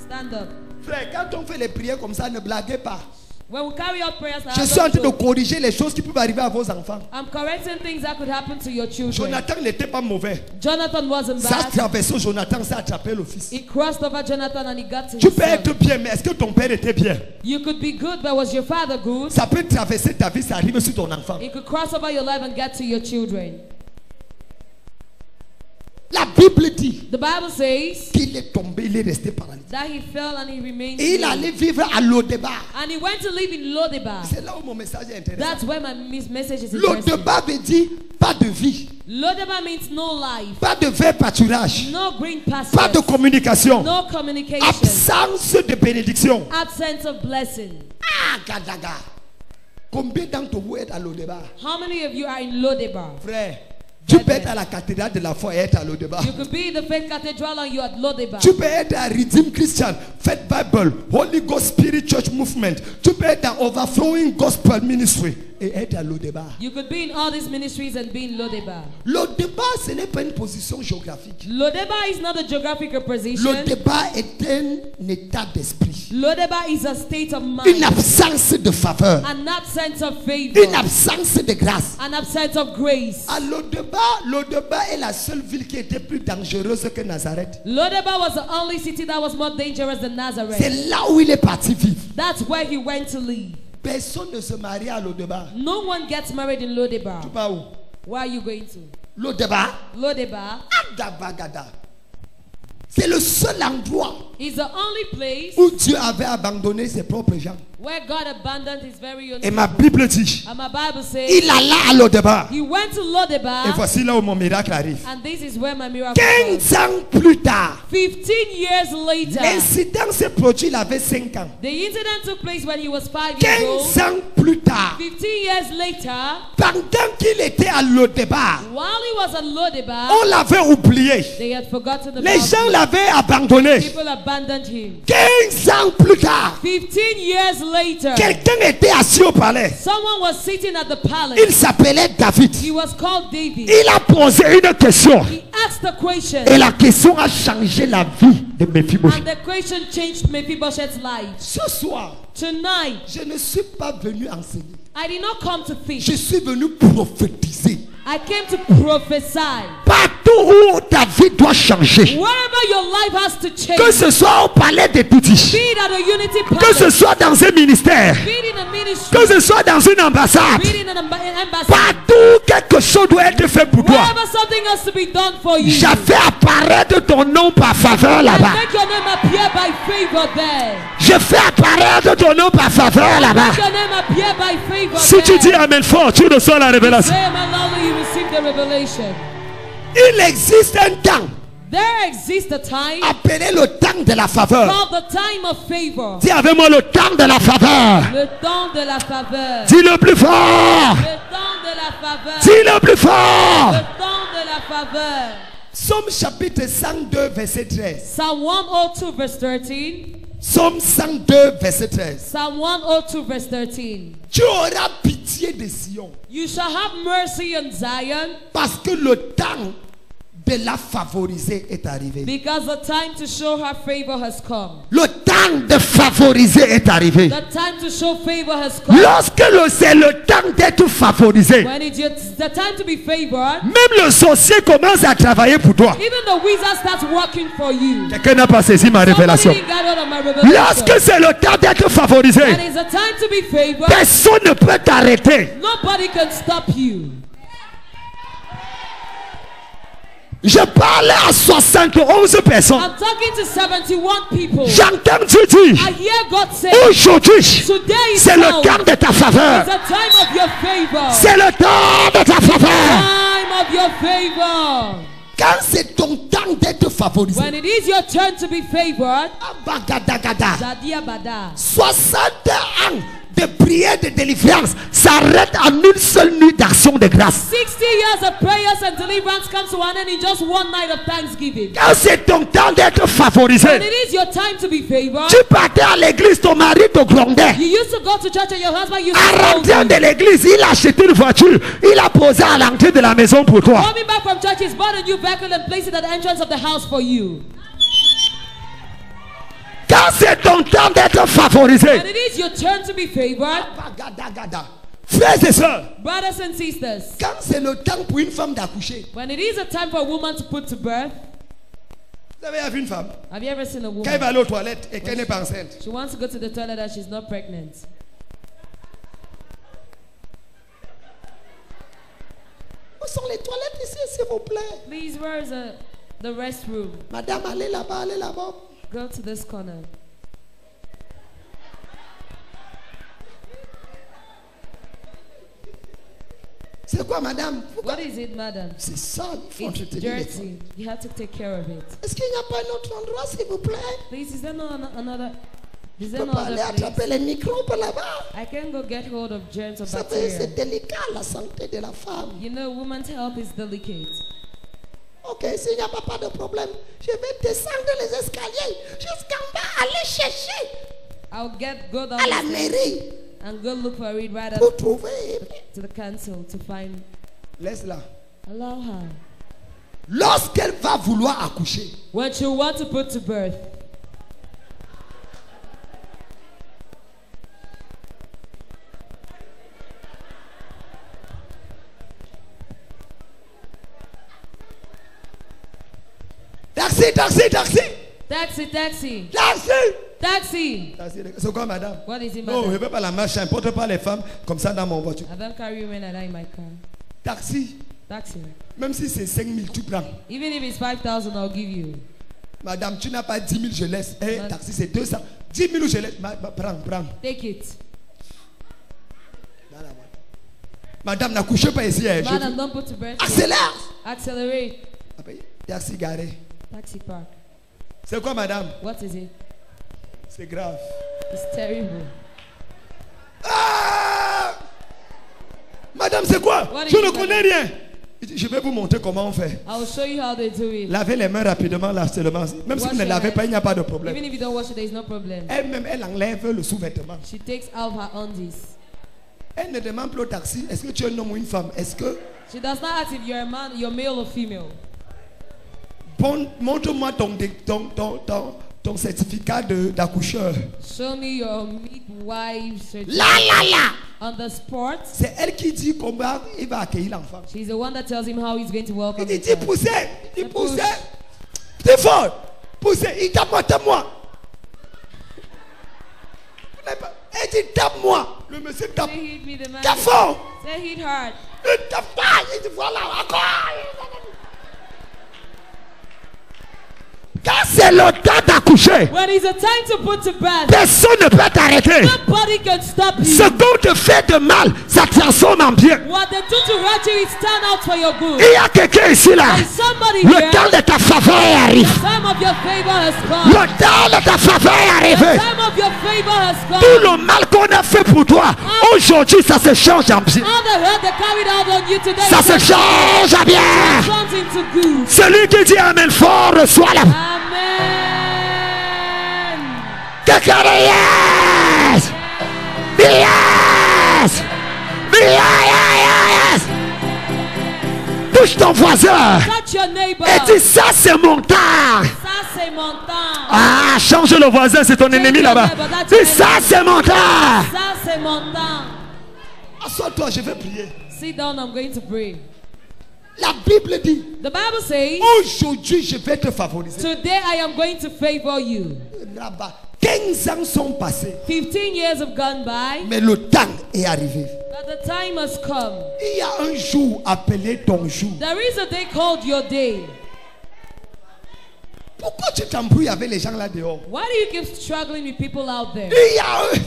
Stand up. Frère, quand on fait les prières comme ça, ne blaguez pas. When we carry out prayers, Je suis en train de corriger les choses qui peuvent arriver à vos enfants. I'm correcting things that could happen to your children. Jonathan n'était pas mauvais. Jonathan wasn't Ça a bad. traversé Jonathan, ça a attrapé le fils. He crossed over Jonathan and he got to Tu his peux son. être bien, mais est-ce que ton père était bien? You could be good, but was your father good? Ça peut traverser ta vie, ça arrive sur ton enfant. It could cross over your life and get to your children. La Bible dit The Bible says qu'il est tombé, il est resté paralysé. that he fell and he remained Et il lame. allait vivre à Lo-Debar. And he went to live in Lodebar. C'est là où mon message est intéressant. That's where my message is interesting. Lo-Debar veut dire pas de vie, Lodebar means no life, pas de vert pâturage, no green pas pastures, de communication, no communication, absence de bénédiction. absence of blessing. Ah, gadaga. Combien d'entre vous êtes à Lo-Debar? How many of you are in Lodebar? Frère, tu peux être à la cathédrale de la foi et être à Lo-Debar. You could be in the Faith Cathedral and you're at Lodebar. Tu peux être à Redeem Christian, Faith Bible, Holy Ghost Spirit Church Movement. Tu peux être à Overflowing Gospel Ministry et être à Lo-Debar. You could be in all these ministries and be in Lodebar. Lo-Debar, ce n'est pas une position géographique. Lodebar is not a geographical position. Lo-Debar est un état d'esprit. Lodebar is a state of Une mind, absence de faveur. an absence of favor, Une absence de grâce. an absence of grace. À Lo-Debar est la seule ville qui était plus dangereuse que Nazareth. Lodebar was the only city that was more dangerous than Nazareth. C'est là où il est parti vivre. That's where he went to live. Personne ne se marie à Lo-Debar. No one gets married in Lodebar. Tu vas où? Where are you going to? Lo-Debar. Lodebar Adabagada. C'est le seul endroit is the only place où Dieu avait abandonné ses propres gens. where God abandoned his very own Et ma people. Bible dit, And my Bible says il alla à Lo-Debar. he went to Et Lodebar, voici là où mon miracle arrive. and this is where my miracle was. 15 ans plus tard, 15 years later, l'incident s'est produit, il avait 5 ans. the incident took place when he was 5 years 15 old. ans plus tard, 15 years later, pendant qu'il était à Lo-Debar, while he was at Lodebar, on l'avait oublié. they had forgotten Les about gens him. l'avaient abandonné. People abandoned him. 15 ans plus tard, 15 years later, quelqu'un était assis au palais. someone was sitting at the palace. Il s'appelait David. He was called David. Il a posé une question. He asked a question, Et la question a changé la vie de Méphibosheth. and the question changed Mephibosheth's life. Ce soir, Tonight, je ne suis pas venu enseigner. I did not come to teach. Je suis venu prophétiser. I came to prophesy. Partout où ta vie doit changer. Wherever your life has to Que change, ce soit au palais des petits. be it at a unity Que ce palace, soit dans un ministère. be it in a Que ministry, Que ce soit dans une ambassade. be it in an embassy, Partout, quelque chose doit être fait pour toi. wherever something has to be done for you, J'ai fait apparaître ton nom par faveur and là-bas. make your name appear by favor there. Je fais apparaître ton nom par faveur là-bas. Make your name appear by favor Si tu dis there. Amen fort, tu reçois la révélation. Say amen loudly, you receive the revelation. Il existe un temps There exists a time appelé le temps de la faveur. called the time of favor. Dis avec moi le temps de la faveur. Le temps de la faveur. Dis le plus fort. Le temps de la faveur. Dis le plus fort. Le temps de la faveur. Psaume chapitre 102 verset 13. Psalm 102 verse 13. Psaume 102 verset 13. Psalm 102 verse 13. Tu auras pitié de Sion You shall have mercy on Zion, parce que le temps de la favoriser est arrivé. because the time to show her favor has come. Le temps de favoriser est arrivé. The time to show favor has come. Lorsque c'est le temps d'être favorisé, When it's the time to be favored, même le sorcier commence à travailler pour toi. even the wizard starts working for you. Quelqu'un n'a pas saisi ma révélation. Somebody didn't get hold of my revelation. Lorsque c'est le temps d'être favorisé, When it's the time to be favored, personne ne peut t'arrêter. nobody can stop you. Je parlais à 71 personnes. I'm talking to 71 people. J'entends Dieu dire, I hear God say, aujourd'hui, today is c'est le now. temps de ta faveur. It's the time of your favor. C'est le temps de ta faveur. Time of your favor. Quand c'est ton temps d'être favorisé, When it is your turn to be favored, abagadagada, Zadia Bada, 60 ans de prière de délivrance s'arrête en une seule nuit d'action de grâce. 60 years of prayers and deliverance comes to an end in just one night of thanksgiving. Quand c'est ton temps d'être favorisé, When it is your time to be favored, tu partais à l'église, ton mari te grondait. you used to go to church and your husband used En to scold rentrant you. de l'église, il a acheté une voiture, il a posé à l'entrée de la maison pour toi. Coming back from church, he's bought a new vehicle and placed it at the entrance of the house for you. Quand c'est ton temps d'être favorisé, When it is your turn to be favored, abagadagada, frères et sœurs, brothers and sisters, quand c'est le temps pour une femme d'accoucher, when it is a time for a woman to put to birth, vous avez vu une femme, have you ever seen a quand elle woman? va aller aux toilettes et qu'elle n'est pas enceinte, She wants to go to the toilet and she's not pregnant. où sont les toilettes ici, s'il vous plaît? Please, where is the restroom? Madame, allez là-bas, allez là-bas. Go to this corner. C'est quoi, madame? What is it, madam? C'est ça, il faut It's entretenir les toilettes. dirty. You have to take care of it. Est-ce qu'il n'y a pas un autre endroit, s'il vous plaît? Please, is there no another? Is Je there peux no pas aller other attraper place? les microbes là-bas. I can go get hold of germs or Vous savez, bacteria. c'est délicat, la santé de la femme. You know, woman's health is delicate. Ok, s'il n'y a pas de problème, je vais descendre les escaliers jusqu'en bas, aller chercher I'll go down à la the stairs mairie and go look for it right pour up trouver. to the council to find. Laisse-la. Allow her. Lorsqu'elle va vouloir accoucher, When she want to put to birth, taxi, taxi, taxi, taxi, taxi, taxi. taxi. Taxi, c'est quoi, madame? What is it, Non, je ne madam? veux pas la marche, j'importe pas les femmes comme ça dans mon voiture. I don't carry women like that in my car. Taxi, Taxi. même si c'est 5 000, tu prends. Even if it's 5,000, I'll give you. Madame, tu n'as pas 10 000, je laisse. Eh, Madame. taxi, c'est 200. 10 000, je laisse. Prends, prends. Take it. Madame, n'accouchez pas ici. Je Madam, don't put to birth. accélère. Accelerate. Taxi garé. Taxi park. C'est quoi, madame? What is it? C'est grave. It's terrible. Ah! Madame, c'est quoi? What Je is ne it, connais rien. Il dit, je vais vous montrer comment on fait. I'll show you how they do it. Lavez les mains rapidement, là, seulement. Même si Wash vous ne your lavez hands. pas, il n'y a pas de problème. Even if you don't wash it, there is no problem. Elle-même, elle enlève le sous-vêtement. She takes out her undies. Elle ne demande plus au taxi, est-ce que tu es un homme ou une femme? Est-ce que... She does not ask if you're a man, you're male or female. Bon, montre-moi ton certificat d'accoucheur. Show me your midwife certificate. Là, là, là. On the spot, C'est elle qui dit comment il va accueillir l'enfant. she's the one that tells him how he's going to Il welcome dit, the child. poussez. Il dit, Pousse. poussez. C'est fort. Poussez. Il tape-moi, tape-moi. Elle dit, tape-moi. Le le monsieur tape. Say hit me, the man. Tape fort. Say hit hard. Il tape pas. Il dit voilà, encore. Quand c'est le temps d'accoucher, When it's a time to put to bed, personne ne peut t'arrêter. nobody can stop Ce you. qu'on te fait de mal, ça transforme en bien. What they do to hurt you is turn out for your good. Il y a quelqu'un ici là. There's somebody Le here. temps de ta faveur arrive. Time of your favor has come. Le temps de ta faveur est The arrivé. time of your favor has Tout come. le mal qu'on a fait pour toi, aujourd'hui ça se change en bien. All the hurt they carried out on you today Ça se change en bien. turns into good. Celui qui dit Amen fort reçoit la. Amen. Quelqu'un dit yes. Yes. Yes. Touche ton voisin Touch your neighbor. et dis ça c'est mon temps. Ça c'est mon temps. Ah, change le voisin, c'est ton ennemi là-bas. Dis ça c'est mon temps. Ça c'est mon temps. Assois-toi, je vais prier. Sit down, I'm going to pray. La Bible dit, The Bible says, aujourd'hui je vais te favoriser. today I am going to favor you. Là-bas, 15 ans sont passés, 15 years have gone by, mais le temps est arrivé. but the time has come. Il y a un jour appelé ton jour. There is a day called your day. Pourquoi tu t'embrouilles avec les gens là dehors? Why do you keep struggling with people out there? Il y a un...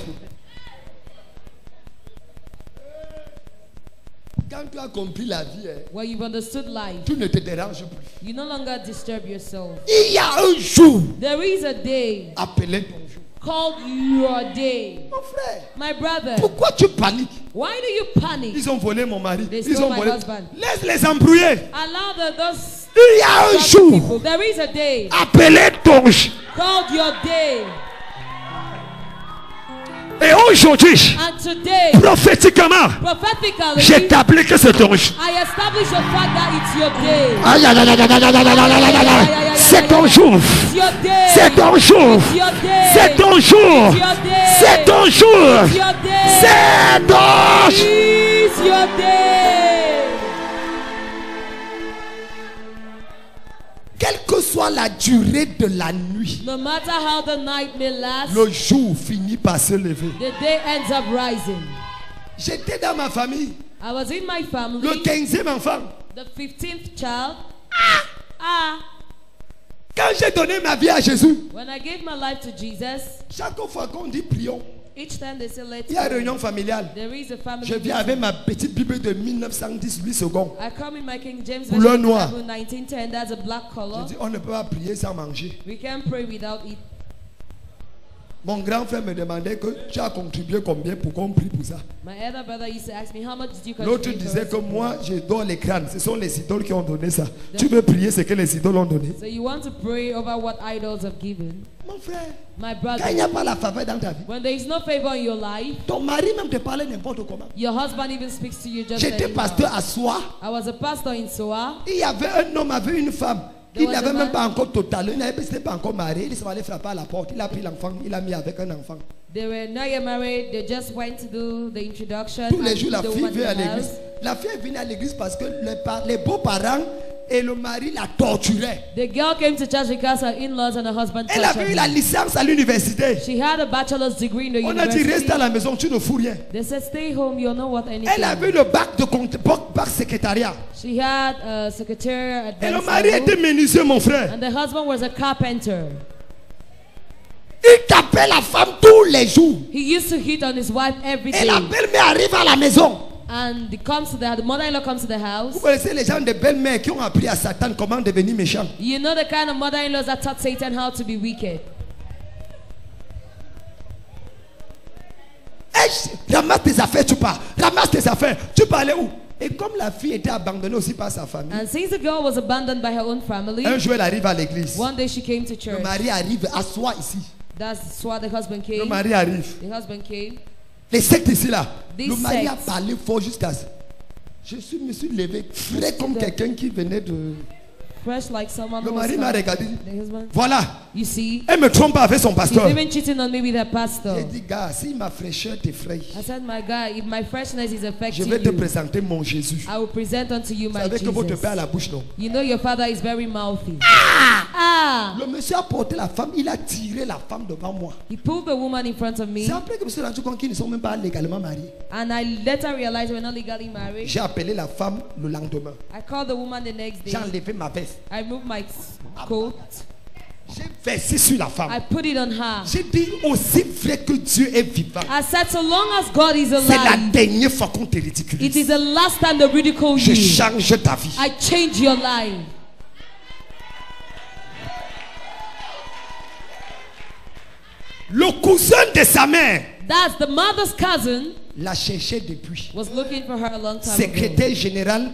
Quand tu as compris la vie, When you've understood life, tu ne te déranges plus. you no longer disturb yourself. Il y a un jour There is a day appelé ton jour. called your day. Mon frère, My brother, pourquoi tu paniques? why do you panic? Ils ont volé mon mari. They Ils stole ont my volé. husband. Laisse-les embrouiller. Allow those Il y a un jour people. There is a day appelé ton jour. called your day. Et aujourd'hui, And today, prophétiquement, prophetically, j'établis que c'est ton jour. I establish the fact that it's your day. Aïe, aïe, aïe, aïe, aïe, aïe, aïe, aïe, aïe, aïe. C'est ton jour. It's your day. C'est ton jour. It's your day. C'est ton jour. It's your day. C'est ton jour. It's your day. C'est ton jour. It's your day. Quelle que soit la durée de la nuit, No matter how the night may last, le jour finit par se lever. the day ends up rising. J'étais dans ma famille, I was in my le family, 15e enfant. the 15th child. Quand j'ai donné ma vie à Jésus, When I gave my life to Jesus, chaque fois qu'on dit prions, each time they say let's il y a pray, réunion familiale. there is a family Je viens meeting. avec ma petite Bible de 1918 secondes. I come in my King James Couleur version noire. Bible 1910. That's a black Je color. dis, on ne peut pas prier sans manger. We can pray without it. Mon grand frère me demandait que tu as contribué combien pour qu'on prie pour ça. My elder brother used to ask me, how much did you L'autre contribute? disait for que us?" moi, je dors les crânes. Ce sont les idoles qui ont donné ça. Tu veux prier ce que les idoles ont donné. So you want to pray over what idols have given? Mon frère, My quand il n'y brother, a pas la faveur dans ta vie, when there is no favor in your life, ton mari même te parlait n'importe comment. your husband even speaks to you just J'étais anyhow. pasteur à Soie. I was a pastor in Soa. Il y avait un homme avec une femme. There Il was n'avait a même man. pas encore total. Il n'était pas encore marié. Il s'est allé frapper à la porte. Il a pris l'enfant. Il a mis avec un enfant. They were not yet married. They just went to do the introduction. Tous les and jours, la the fille woman in vient à the l'église. house. La fille est venue à l'église parce que les beaux-parents et le mari la torturaient. The girl came to church because her in-laws and her husband Elle tortured avait eu la her. licence à l'université. She had a bachelor's degree in the On a dit university. reste à la maison, tu ne fous rien. They said, stay home, you're not worth anything. Elle avait le bac de bac secrétariat. She had a secretariat at Et le advanced mari level, était menuisier, mon frère. and the husband was a carpenter. Il tapait la femme tous les jours. He used to hit on his wife every Et day. la belle-mère arrive à la maison. And the mother-in-law comes to the house. Vous connaissez les gens de belle-mère qui ont appris à Satan comment devenir méchant. You know the kind of mother-in-laws that taught Satan how to be wicked. Hey, ramasse tes affaires, tu pars. Ramasse tes affaires. Tu parlais où? Et comme la fille était abandonnée aussi par sa famille, And since the girl was abandoned by her own family, un jour elle arrive à l'église. one day she came to Le church. mari arrive, assoit ici. That's why the husband Le came. mari arrive. The husband came. Les sectes ici là. These Le mari a sects. parlé fort jusqu'à ça. Me suis levé frais comme quelqu'un qui venait de. Fresh like someone Le who was mari m'a from- regardé. The husband. Voilà. You see, Elle me trompe pas avec son he's pasteur. even cheating on me with her J'ai pastor. dit, gars, si ma fraîcheur t'effraie, I said, my God, if my freshness is je affecting vais te you, présenter mon Jésus. I will present unto you Vous my savez que votre Jesus. père a la bouche, non? You know your father is very mouthy. her. Le monsieur a porté la femme, il a tiré la femme devant moi. He pulled the woman in front of me. C'est après que je me suis rendu compte qu'ils ne sont même pas légalement mariés. And I later realized we're not legally married. J'ai appelé la femme le lendemain. I called the woman the next day. J'ai enlevé ma veste. I removed my coat. J'ai versé sur la femme. I put it on her. J'ai dit aussi vrai que Dieu est vivant. I said, so long as God is C'est la alive, dernière fois qu'on te it ridiculise. is the last time they ridicule Je you. change ta vie. I change your life. Le cousin de sa mère That's the mother's cousin l'a cherché depuis. was looking for her a long time ago. Secrétaire général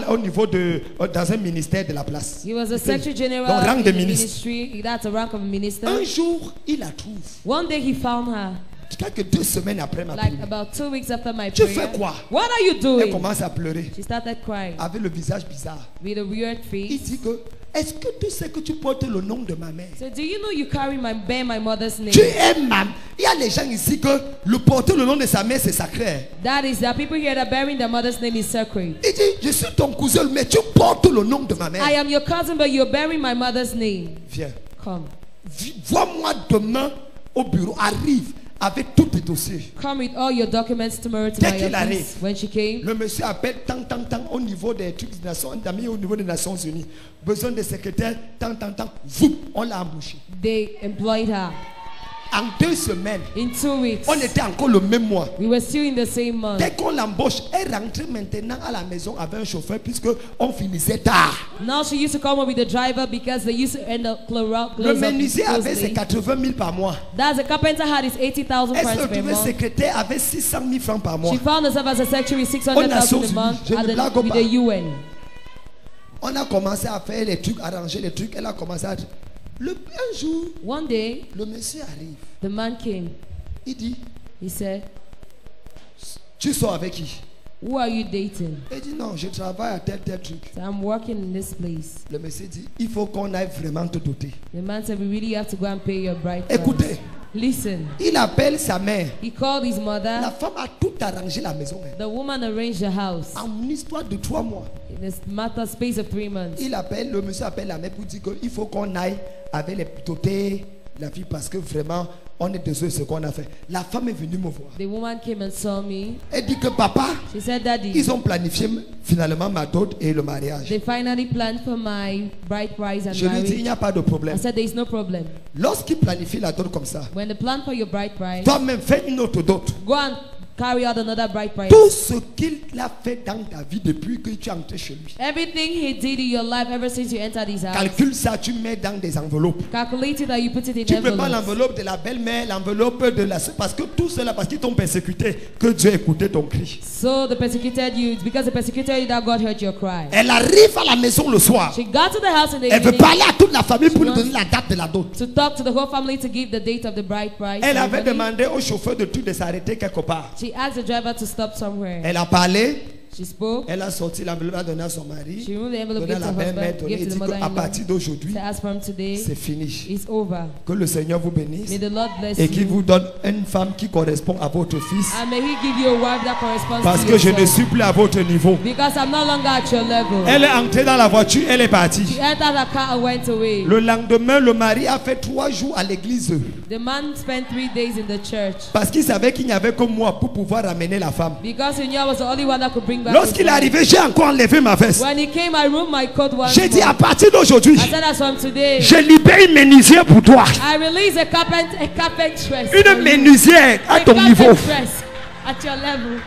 au niveau de dans un ministère de la place. He was a secretary general Donc, rang in de the ministre. ministry. That's a rank of a minister. Un jour, il la trouve. One day he found her, Quelques 2 semaines après ma like prière. about 2 weeks after my Tu prayer. fais quoi? What are you Elle doing? commence à pleurer She started crying avec le visage bizarre. with a weird Il face. dit que est-ce que tu sais que tu portes le nom de ma mère? So do you know you bear my mother's name? Tu es ma. Il y a les gens ici que le porter le nom de sa mère c'est sacré. That is, there are people here that bearing their mother's name is sacred. Il dit je suis ton cousin mais tu portes le nom de ma mère. I am your cousin, but you're bearing my mother's name. Viens. Come. Vois-moi demain au bureau. Arrive avec tous tes dossiers. Come with all your documents tomorrow to Dès my qu'il office. arrive, When she came, le monsieur appelle tant au niveau des trucs des Nations, au niveau des Nations Unies. Besoin de secrétaire, tant. Vous, on l'a embauché. they employed her. En 2 semaines, In 2 weeks, on était encore le même mois. we were still in the same month. Dès qu'on l'embauche, elle rentrait maintenant à la maison avec un chauffeur puisque on finissait tard. Now she used to come up with the driver because they used to end up Le close menuisier avait ses up 80 000 par mois. That's the carpenter had his 80,000 Elle se francs per retrouvait month. secrétaire avec 600 000 francs par mois. She found herself as a secretary with On a 600,000 sauté, a month je ne blague with pas. the UN. On a commencé à faire les trucs, arranger les trucs. Elle a commencé à... Un jour, One day, le monsieur arrive. the man came. Il dit, He said, tu sors avec qui? who are you dating? Elle dit, non, je travaille à tel truc. So I'm working in this place. Le monsieur dit, il faut qu'on aille vraiment te doter. The man said, we really have to go and pay your bride Écoutez, price. Listen. il appelle sa mère. He called his La mother. femme a tout arrangé la maison. The woman arranged the house En une histoire de 3 mois. in this matter space of 3 months. Le monsieur appelle la mère pour dire qu'il faut qu'on aille avec les doter la fille parce que vraiment, on est désolé de ce qu'on a fait. La femme est venue me voir. The woman came and saw me. Elle dit que papa, She said, Daddy, ils ont planifié finalement ma dot et le mariage. they finally planned for my bride price and Je lui dis, il marriage. n'y a pas de I problème. said, there is no problem. Lorsqu'il planifie la dot comme ça, When they plan for your bride price, toi-même fais une autre dot. go and carry out another bride price. Tout ce qu'il a fait dans ta vie depuis que tu es entré chez lui. Everything he did in your life ever since you entered his house, Calcule ça, tu mets dans des enveloppes. calculate it that you put it in Tu ne peux pas envelopes. l'enveloppe de la belle-mère, l'enveloppe de la soeur, parce que tout cela, parce qu'ils t'ont persécuté, que Dieu a écouté ton cri. So they persecuted you. It's because they persecuted you that God heard your cry. Elle arrive à la maison le soir. She got to the house in the Elle veut evening parler à toute la famille pour lui wants- donner la date de la dot. to talk to the whole family to give the date of the bride price. Elle avait ceremony. demandé au chauffeur de tout de s'arrêter quelque part. She asked the driver to stop somewhere. Elle a parlé, She spoke. elle a sorti l'enveloppe, a donné à son mari, She removed the envelope, donné à gave la to her belle-mère, husband, donné, gave et to the dit qu'à mother-in-law. partir d'aujourd'hui, So as from today, c'est fini. it's over. Que le Seigneur vous bénisse May the Lord bless et qu'il you. vous donne une femme qui correspond à votre fils. And may He give you a wife that corresponds Parce to que je ne yourself. suis plus à votre niveau. Because I'm no longer at your level. Elle est entrée dans la voiture, elle est partie. She entered the car and went away. Le lendemain, le mari a fait 3 jours à l'église The man spent 3 days in the church parce qu'il savait qu'il n'y avait que moi pour pouvoir ramener la femme. because he knew I was the only one that could bring back Lorsqu'il est his wife. arrivé, j'ai encore enlevé ma veste. When he came, I removed my coat once J'ai dit more. à partir d'aujourd'hui, I said as from today, je libère une menuisière pour toi. I release a carpentress. for Une you. menuisière à A ton niveau. carpentress at your level.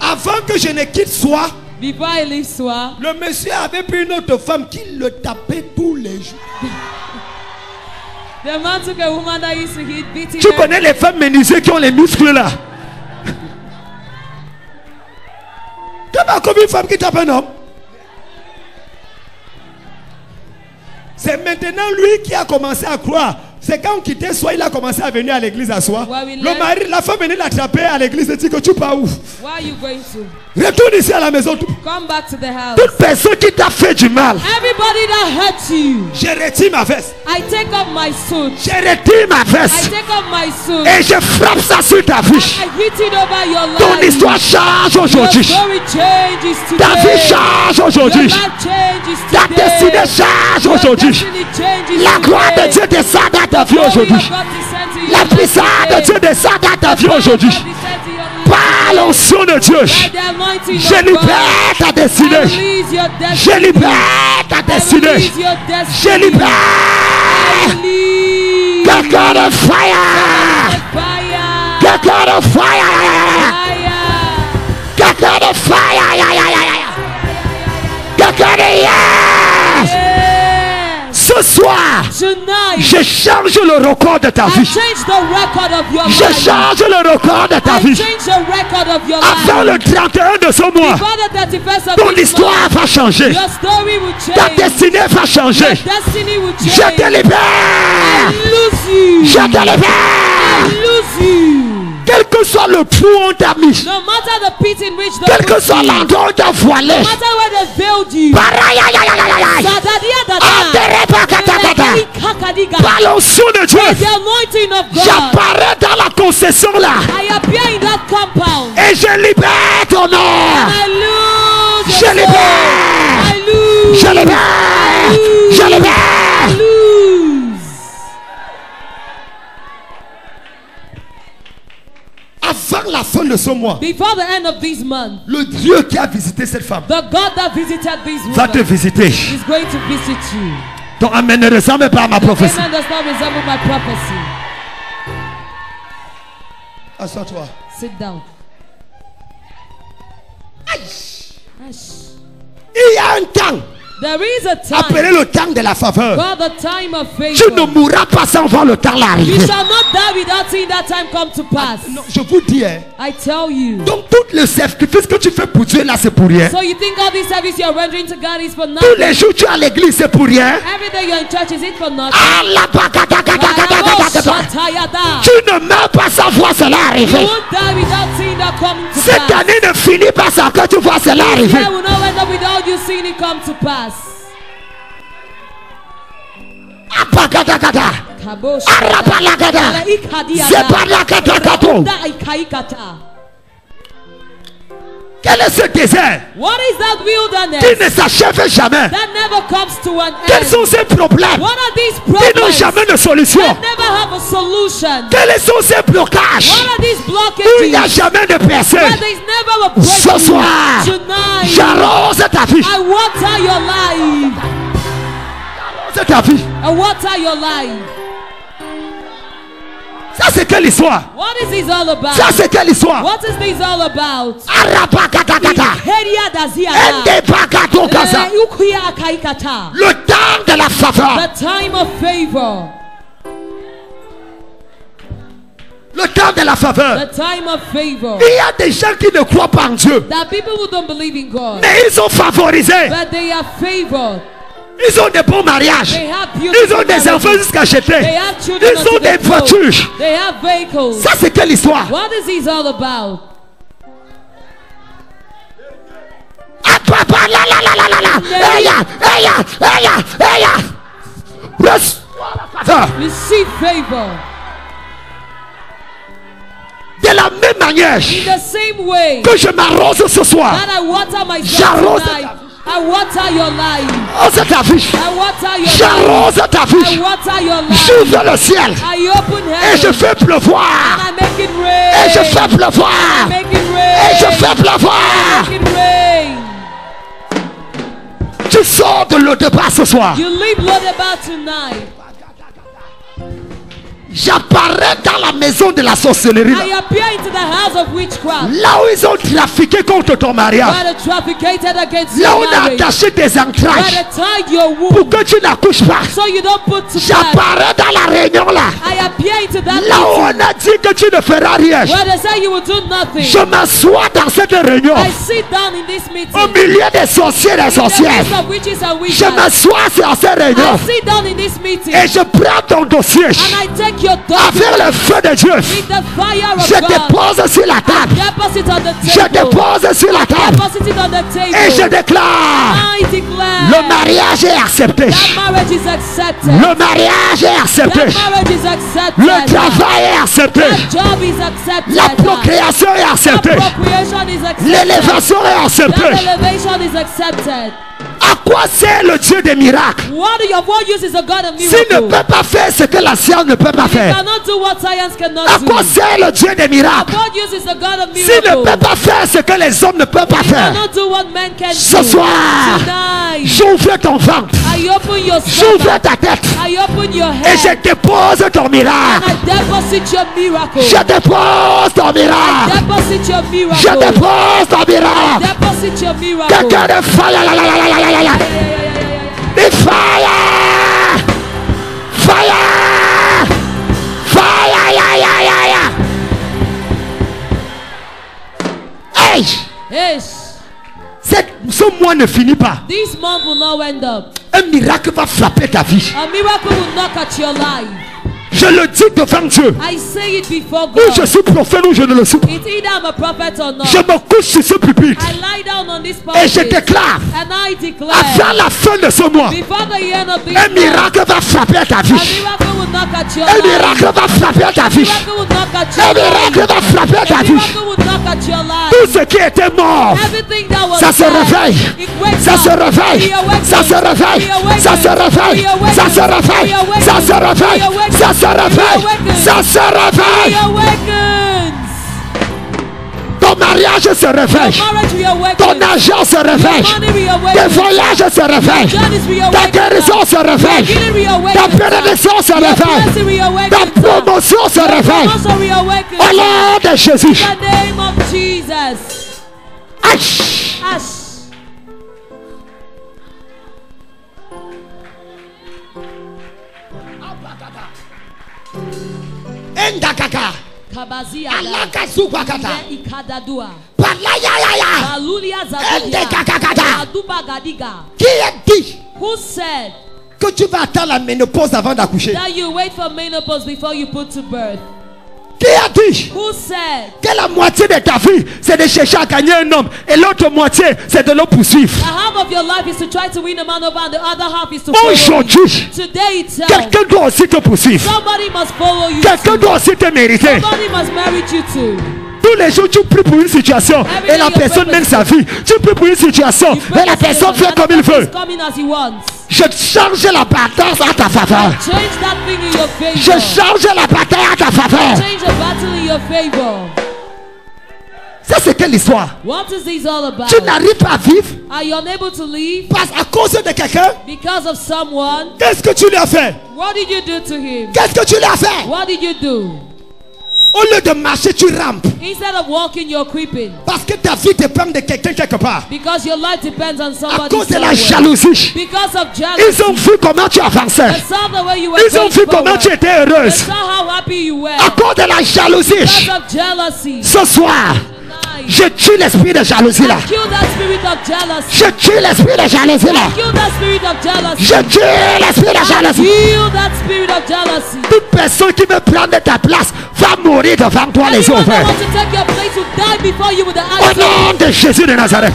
Avant que je ne quitte soi, Before I leave Soa, le monsieur avait pris une autre femme qui le tapait tous les jours. the man took a woman that used to hit, beating Tu her. connais les femmes menuisières qui ont les muscles là. Tu as comme une femme qui tape un homme. C'est maintenant lui qui a commencé à croire. C'est quand on quittait soi, il a commencé à venir à l'église à soi. Where we Le left. mari, la femme venait l'attraper à l'église et dit que tu pars où? Where are you going to? Retourne ici à la maison. Come back to the house. Toute personne qui t'a fait du mal, Everybody that hurt you, je retire ma veste. I take off my suit. Je retire ma I veste. take off my suit. Et je frappe ça sur ta vie. I hit it over your Ton life. histoire change Your aujourd'hui. story changes Ta vie today. change Your aujourd'hui. life changes Ta today. destinée change Your aujourd'hui. destiny changes La gloire de today. Dieu descend dans ta vie Glory of aujourd'hui. God descend to your La life puissance de today. Dieu descend dans ta vie Glory of aujourd'hui. God descend to your life Par today. l'onction de Dieu, By the anointing je of God, libère ta I destinée. release your Je destiny. libère ta I destinée. release your Je destiny. libère. I release Quelqu'un de fire. fire. Quelqu'un de fire. Fire. Quelqu'un de fire. Quelqu'un de yes. Yes. Ce soir, Tonight, je change le record de ta I vie. change the record of your Je life. change le record de ta I vie. change the record of your Avant life. le 31 de ce mois, Before the 31st of ton this histoire month, va changer. your story will Ta change. destinée va Your changer. destiny will Je change. te libère. I lose you. Je te libère. I lose you. Quel que soit le trou où on t'a mis, No matter the pit in which they quel que put soit you, no l'endroit où on t'a voilé, matter where they veiled you, par l'onction de Dieu, by the anointing of God, j'apparais dans la concession là I appear in that compound. et je libère ton nom. I lose Je your libère. soul. I lose. Je libère. Je libère. I lose. Avant la fin de ce mois, Before the end of this month, le Dieu qui a visité cette femme the God that visited this va te woman visiter. is going to visit you. Ton amen ne ressemble pas à ma prophétie. Amen does not resemble my prophecy. Assois-toi. Sit down. Il y a un temps, There is a appelé time le temps de la faveur. called the time of Tu ne favor. mourras pas sans voir le temps là You arriver. shall not die without seeing that time come to pass. Non, je vous dis, hein, I tell you. donc tout le sacrifice que tu fais pour Dieu là, c'est pour rien. So you think all this service you're rendering to God is for Tous nothing? les jours tu es à l'église, c'est pour rien. Every day you're in church, is it for nothing? Ah, la tu ne meurs pas sans voir cela You arriver. won't die without seeing that coming to Cette pass. année ne finit pas sans que tu vois cela arriver. I will not end up without you seeing it come to pass. Apagadagada. Kabosh. Arabalagada. Zebalagada. Quel est ce désert What is that qui wilderness ne s'achève jamais? that never comes to an Quels end? sont ces problèmes What are these qui n'ont problems jamais de solution? that never have a solution? Quels sont ces blocages What are these où il n'y a blockages jamais de personne? where there is never a Ce breakthrough? soir, Tonight, j'arrose ta vie. I water your life. J'arrose ta vie. I water your life. Ça c'est quelle histoire? What is this all about? Ça c'est quelle histoire? What is this all about? Arabagadagada. Heria daziada. Endebagadogaza. Ukuya akaikata. Le temps de la faveur. The time of favor. Le temps de la faveur. The time of favor. Il y a des gens qui ne croient pas en Dieu, That people who don't believe in God, mais ils sont favorisés. but they are favored. Ils ont des bons mariages. They have Ils beautiful ont des enfants marriages. jusqu'à jeter. They have children Ils ont unto des they grow. voitures. They have vehicles. Ça c'est quelle histoire? What is this all about? Receive favor. De la même manière In the same way que je m'arrose ce soir, that I water myself J'arrose tonight, I water your life. j'arrose ta vie. I water your life. J'arrose ta I vie. water your life. J'ouvre le ciel I open et je heaven. fais pleuvoir. I make it Et je rain. fais pleuvoir. I make it Et je rain. fais pleuvoir. Make it rain. Tu sors de l'au-delà ce soir. You leave Lodebar tonight. J'apparais dans la maison de la sorcellerie. I appear into the house of witchcraft. Là où ils ont trafiqué contre ton mariage. Where they trafficated against Là où your on a marriage. attaché tes Where entrailles they tied your pour womb que tu n'accouches pas. so you don't put to bed. J'apparais dans la réunion là. I appear into that Là où on a dit que tu ne feras rien, where they say you will do nothing, je m'assois dans cette réunion I sit down in this meeting. au milieu des sorciers et des In the sorcières. midst of witches and Je wizards. m'assois sur cette réunion I sit down in this meeting et je prends ton dossier and I take your avec document le feu de Dieu. with the fire of Je God. dépose sur la table. Deposit on the Je table. dépose sur la table Deposit it on the table. et je déclare I declare le mariage est accepté. that marriage is accepted. Le mariage est accepté. That marriage is accepted. Le travail est accepté. That job is accepted. La procréation est That acceptée. procreation is accepted. L'élévation est That acceptée. elevation is accepted. À quoi sert le Dieu des miracles What use is a God of s'il miracles? ne peut pas faire ce que la science ne peut pas He faire? cannot do what science cannot À do. quoi sert le Dieu des miracles God uses a God of s'il ne miracles. peut pas faire ce que les hommes ne peuvent pas He faire? cannot do what men can Ce do. soir, Tonight, j'ouvre ton ventre, I open your j'ouvre stomach. ta tête I open your et je head. dépose ton miracle. I deposit your miracle. Je dépose ton miracle. Deposit your miracle. Je dépose ton miracle. Deposit your miracle. Quelqu'un de fire, des fire, fire, fire, Hey, Yes. ce mois ne finit pas. This month will not end up. Un miracle va frapper ta vie. A miracle will knock at your life. Je le dis devant Dieu. I say it before Ou je God. suis prophète ou je ne le suis pas. It's either I'm a prophet or not. Je me couche sur ce pupitre I lie down on this et je pulpit déclare, and I declare avant la fin de ce mois, before the end of this un month, miracle va frapper ta a vie. miracle will knock at your Un life. miracle va frapper ta A vie. miracle will knock at Un your miracle life. va frapper ta A vie. miracle will knock at your life. Tout ce qui était mort, Everything that was ça se dead, réveille. it wakes Ça se up. réveille. He awakens. Ça se réveille. He awakens. Ça se réveille. He awakens. Ça se réveille. He awakens. Ça se réveille. He awakens. Ça se réveille. He awakens. Ça se He réveille. awakens. Ton mariage se réveille. Your marriage reawakens. Ton argent se réveille. Your money Tes reawakens. voyages se réveillent. Your job is Ta reawakened. guérison se Your réveille. healing Ta reawakens. bénédiction se Your réveille. blessing reawakens. Ta promotion se Your réveille. promotion reawakens. Au nom de Jésus. In the name of Jesus. Aïe. Ash. Endakaka. Kabazia. Alakazubakata. Ikadadua. Palayaya. Balulia Endekakakata. Zadudia. Aduba Gadiga. Qui a dit Who said que tu vas attendre la ménopause avant d'accoucher? that you wait for menopause before you put to birth? Qui a dit Who said que la moitié de ta vie c'est de chercher à gagner un homme et l'autre moitié c'est de le poursuivre? the half of your life is to try to win a man over and the other half is to follow you? Aujourd'hui, Today itself, quelqu'un doit aussi te poursuivre. somebody must follow you. Quelqu'un too. doit aussi te mériter. Somebody must merit you too. Tous les jours, tu pries pour une situation et la personne mène sa vie. Tu pries pour une situation et la personne fait comme il veut. Coming as he wants. Je change la bataille à ta faveur. Change that thing in your favor. Je change la bataille à ta faveur. Change a battle in your favor. Ça, c'est quelle histoire? What is this all about? Tu n'arrives pas à vivre Are you unable to leave parce à cause de quelqu'un. because of someone? Qu'est-ce que tu lui as fait? What did you do to him? Qu'est-ce que tu lui as fait? What did you do? Au lieu de marcher, tu rampes. Instead of walking, you're creeping. Parce que ta vie dépend de quelqu'un quelque part. Because your life depends on À somebody cause de la somewhere. jalousie. Because of Ils jealousy. ont vu comment tu avançais. They saw the way you were Ils ont going vu comment forward. tu étais They heureuse. saw how happy you were. À cause de la jalousie. Because of jealousy. Ce soir, Tonight, je tue l'esprit de jalousie là. kill that spirit of jealousy. Je tue l'esprit de jalousie là. Kill that spirit of jealousy. Je tue l'esprit de jalousie. Kill that spirit of jealousy. Toute personne qui me prend de ta place va mourir devant toi les yeux Anyone that ouverts. wants to take your place will die before you with the Au eyes nom de Jésus de Nazareth.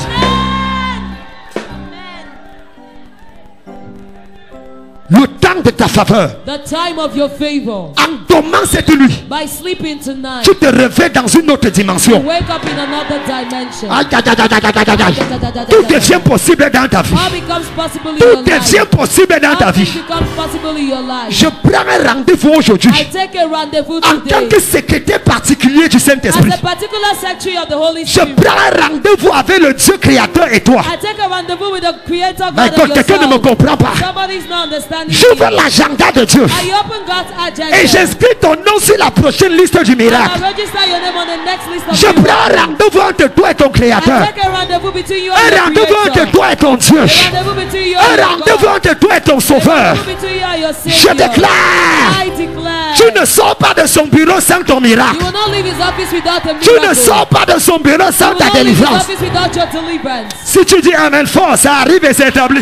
Le temps de ta faveur. The time of your favor. En dormant cette nuit, By sleeping tonight, tu te réveilles dans une autre dimension. wake up in another dimension. Aïe, aïe, aïe, aïe, aïe, aïe, aïe. Tout devient possible dans ta vie. All becomes possible in Tout your life. devient possible dans ta All things vie. become possible in your life. Je prends un rendez-vous I aujourd'hui take a rendezvous en tant today. que secrétaire particulier du As Saint-Esprit. a particular secretary of the Holy Je Spirit, prends un rendez-vous avec le Dieu créateur et toi. I take a rendezvous with the Creator Mais God quand of quelqu'un ne me yourself. comprend pas, Somebody's not understanding j'ouvre me. l'agenda de Dieu I open God's agenda. et j'inscris ton nom sur la prochaine liste du And miracle. I register your name on the next list of Je miracles. prends un rendez-vous entre toi et ton I créateur. take a rendezvous between you Un and your rendez-vous entre Creator. toi et ton Dieu. A rendezvous between you Un and your rendez-vous God. entre toi et ton A Sauveur. rendezvous between you and your Je Savior. déclare, I declare tu ne sors pas pas de son bureau sans ton miracle. You will not leave his office without a Tu ne miracle. sors pas de son bureau sans You will ta not leave his délivrance. office without your deliverance. Si tu dis amen fort, ça arrive et c'est établi.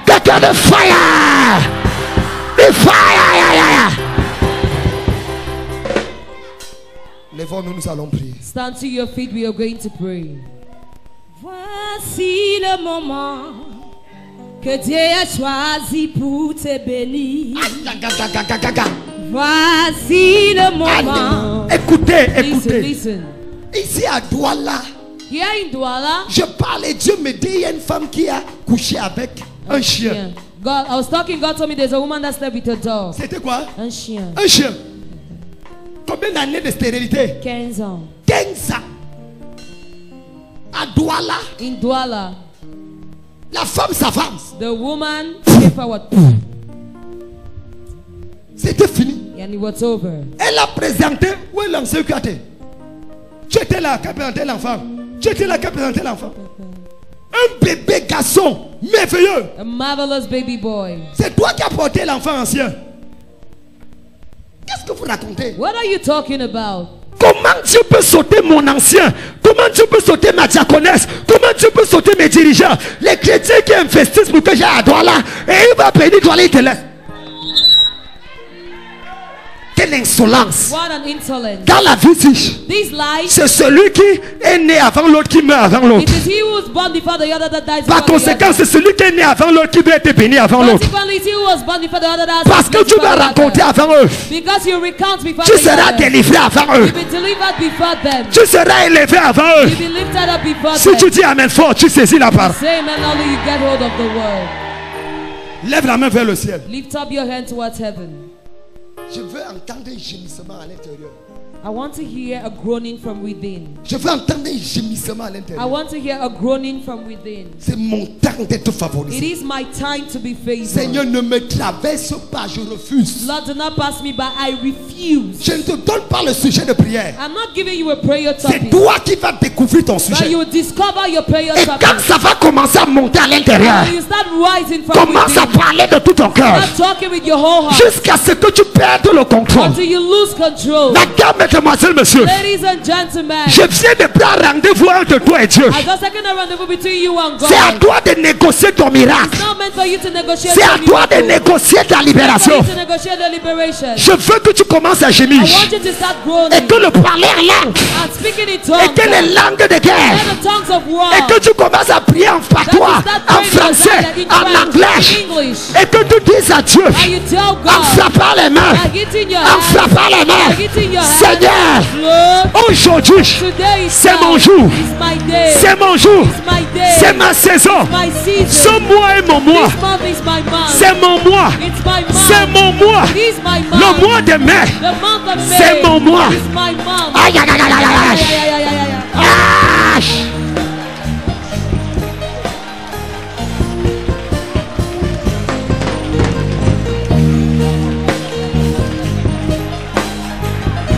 Quelqu'un de fire! The fire! Lèvons-nous, nous allons prier. Stand to your feet, we are going to pray. Voici le moment que Dieu a choisi pour te bénir. Voici le moment. Écoutez, Listen, écoutez. listen. Ici à Douala, Here in Douala, je parle et Dieu me dit il y a une femme qui a couché avec un chien. yeah. God, I was talking, God told me there's a woman that slept with a dog. C'était quoi? Un chien. Un chien. Combien d'années de stérilité? 15 ans. 15 ans. À Douala, In Douala, la femme s'avance. the woman came forward. C'était fini. And it was over. Elle a présenté. Où est l'ancien qui a été? Tu étais là qui a présenté l'enfant. Tu étais là qui a présenté l'enfant. Un bébé garçon merveilleux. A marvelous baby boy. C'est toi qui as porté l'enfant ancien. Qu'est-ce que vous racontez? What are you talking about? Comment Dieu peut sauter mon ancien? Comment Dieu peut sauter ma diaconesse? Comment Dieu peut sauter mes dirigeants? Les chrétiens qui investissent pour que j'aille à Douala. Et il va bénir Douala, il te laisse. Quelle insolence! What an insolence. Dans la vie, These lies, c'est celui qui est né avant l'autre qui meurt avant l'autre. it is he who was born before the other that dies Par before the conséquent, other. c'est celui qui est né avant l'autre qui doit être béni avant l'autre. Consequently, it's he who was born before the other that Parce que dies tu before vas the raconter other. avant eux. Because you recount before Tu the seras other. délivré avant eux. You'll be delivered before them. Tu seras élevé avant eux. You'll be lifted up before Si them. tu dis amen fort, tu saisis la parole. Say amen, only you get hold of the word. Lève la main vers le ciel. Lift up your hand towards heaven. Je veux entendre un gémissement à l'intérieur. I want to hear a groaning from within. Je veux entendre un gémissement à I l'intérieur. want to hear a groaning from within. C'est mon temps d'être It favorisé. is my time to be favored. Seigneur, ne me traverse pas, je refuse. Lord, do not pass me by. I refuse. Je ne te donne pas le sujet de prière. I'm not giving you a prayer C'est topic. toi qui vas découvrir ton But sujet. you will discover your prayer Et quand topic. ça va commencer à monter à l'intérieur, When you start rising from commence à within, parler de tout ton cœur. start talking with your whole heart Jusqu'à ce que tu perdes le contrôle. until you lose control. Madame, mesdemoiselles, monsieur, Ladies and gentlemen, je viens de prendre rendez-vous entre toi et Dieu. I just taken a rendezvous between you and God. C'est à toi de négocier ton miracle. It's not meant for you to negotiate C'est à your toi de miracle. négocier ta It's for libération. you to negotiate the liberation. Je veux que tu commences à I gémir. want you to start Et groaning que le parler en langue. and speaking in Et tongues. que les langues de guerre. And the tongues of war. Et que tu commences à prier en patois, en français, en anglais. Et que tu dises à Dieu, And you tell en God, frappant les mains, by hitting your en hand, frappant les by mains, hitting your hand, Seigneur, Lord, aujourd'hui, today is c'est time. mon jour. It's my day. C'est mon jour. It's my day. C'est ma saison. It's my season. Ce mois est mon mois. This month is my month. C'est mon mois. It's my month. C'est mon mois. It is my month. Le mois de mai. The month of May. C'est mon mois. It's my month. Aïe, aïe, aïe, aïe, aïe, aïe. Ay, ay, ay, ay, ay, ay. Ah!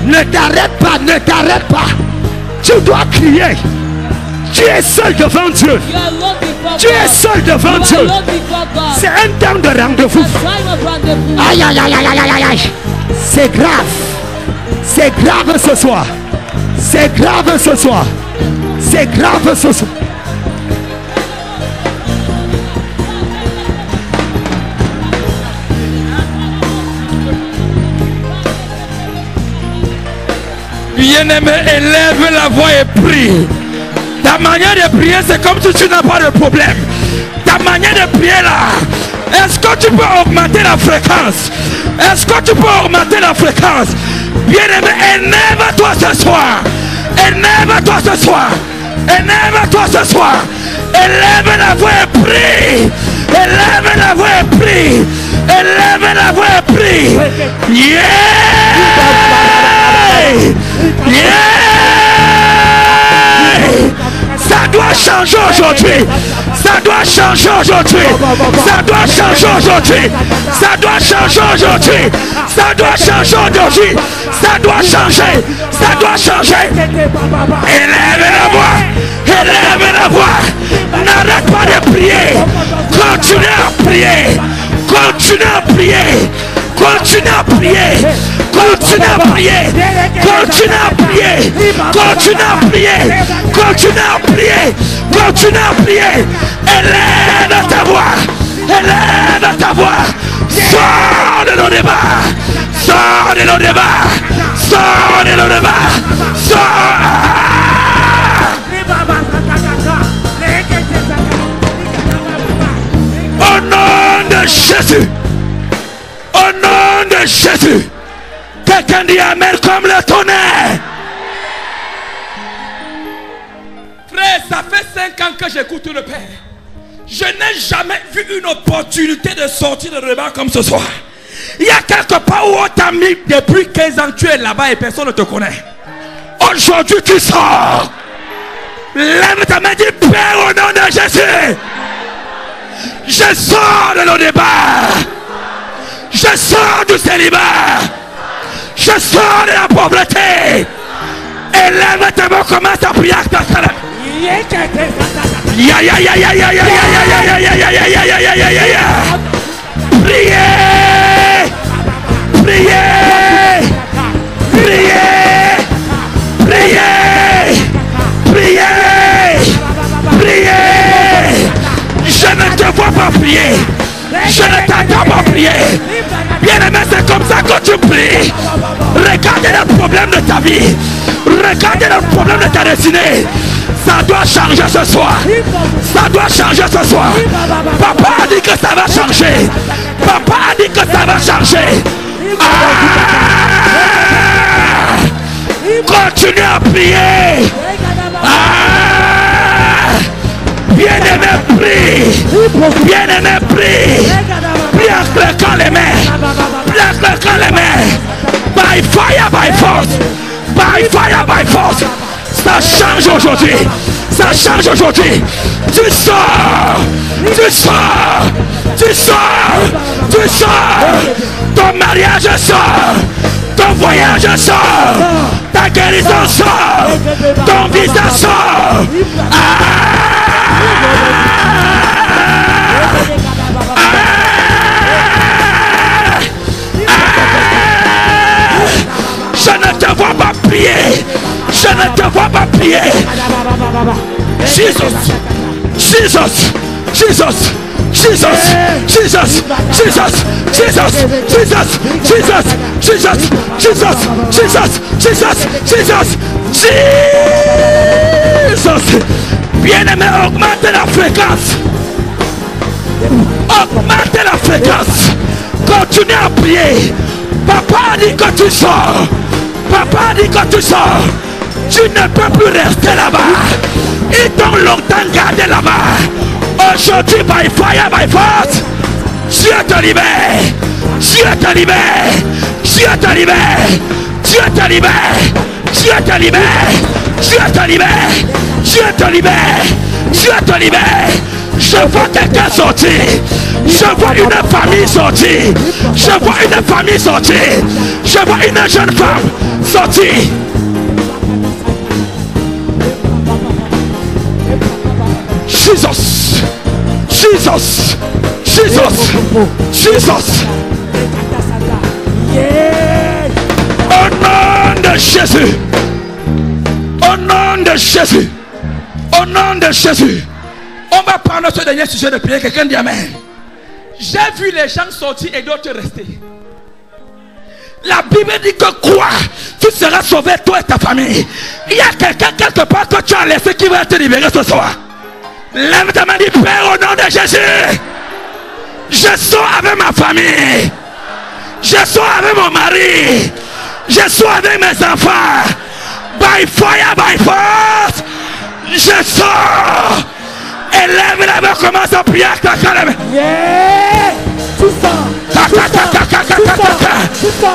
Ne t'arrête pas, ne t'arrête pas. Tu dois crier. Tu es seul devant Dieu. You are alone before Tu es God. seul devant You are Dieu. alone before God. C'est un temps de rendez-vous. A time of rendezvous. Aïe, aïe, aïe, aïe, aïe, aïe, aïe. C'est grave. C'est grave ce soir. C'est grave ce soir. C'est grave ce soir. Bien-aimé, élève la voix et prie. Ta manière de prier, c'est comme si tu n'as pas de problème. Ta manière de prier là, est-ce que tu peux augmenter la fréquence? Est-ce que tu peux augmenter la fréquence? Bien-aimé, élève-toi ce soir. Élève-toi ce soir. Élève-toi ce soir. Élève la voix et prie. Élève la voix et prie. Élève la voix et prie. Yeah! Yeah! Ça doit changer aujourd'hui. Ça doit changer aujourd'hui. Ça doit changer aujourd'hui. Ça doit changer aujourd'hui. Ça doit changer aujourd'hui. Ça doit changer. Ça doit changer. Élève la voix. Élève la voix. N'arrête pas de prier. Continue à prier. Continue à prier. Continue à prier. Continue à prier. Continue à prier. Continue à prier. Continue à prier. Continue à prier. Élève ta voix. Élève ta voix. Sors de nos débats. Sors de nos débats. Sors de nos débats. Sors. Au nom de Jésus. Au nom de Jésus. Quelqu'un dit amen comme le tonnerre. Frère, ça fait 5 ans que j'écoute le Père. Je n'ai jamais vu une opportunité de sortir de débat comme ce soir. Il y a quelque part où on t'a mis depuis 15 ans, tu es là-bas et personne ne te connaît. Aujourd'hui tu sors. Lève ta main, dis Père au nom de Jésus. Je sors de nos débats. Je sors du célibat. Je sors de la pauvreté. Et lève ta main, commence à prier. Priez. Priez. Priez. Priez. Priez. Priez. Je ne te vois pas prier. Je ne t'entends pas prier. Bien-aimé, c'est comme ça que tu pries. Regarde le problème de ta vie. Regarde le problème de ta destinée. Ça doit changer ce soir. Ça doit changer ce soir. Papa a dit que ça va changer. Papa a dit que ça va changer. Continue à prier. Bien-aimé, prie. Bien-aimé, prie. Prie en claquant les mains. Prie en claquant les mains. By fire, by force. By fire, by force. Ça change aujourd'hui. Ça change aujourd'hui. Tu sors. Tu sors. Tu sors. Tu sors. Ton mariage sort. Ton voyage sort. Ta guérison sort. Ton visage sort. Je ne te vois pas prier. Je ne te vois pas prier. Jesus. Jesus. Jesus. Jesus. Jesus. Jesus. Jesus. Jesus. Jesus. Jesus. Jesus. Jesus. Jesus. Jesus. Jesus. Bien-aimé, augmente la fréquence. Augmente la fréquence. Continue à prier. Papa a dit que tu sors. Papa a dit que tu sors. Tu ne peux plus rester là-bas. Ils t'ont longtemps gardé là-bas. Aujourd'hui, by fire, by force, Dieu te libère. Dieu te libère. Dieu te libère. Dieu te libère. Dieu te libère. Dieu te libère. Dieu te libère. Dieu te libère. Je vois quelqu'un sortir. Je vois une famille sortir. Je vois une famille sortir. Je vois une jeune femme sortir. Jesus. Jesus. Jesus. Jesus. Au nom de Jésus. Au nom de Jésus. Au nom de Jésus. On va prendre ce dernier sujet de prière. Quelqu'un dit amen. J'ai vu les gens sortir et d'autres rester. La Bible dit que quoi? Tu seras sauvé, toi et ta famille. Il y a quelqu'un quelque part que tu as laissé qui va te libérer ce soir. Lève ta main et dis Père au nom de Jésus. Je sors avec ma famille. Je sors avec mon mari. Je sors avec mes enfants. By fire, by force. Je sors. Et lève la main, commence à prier. Yeah! Tu sors.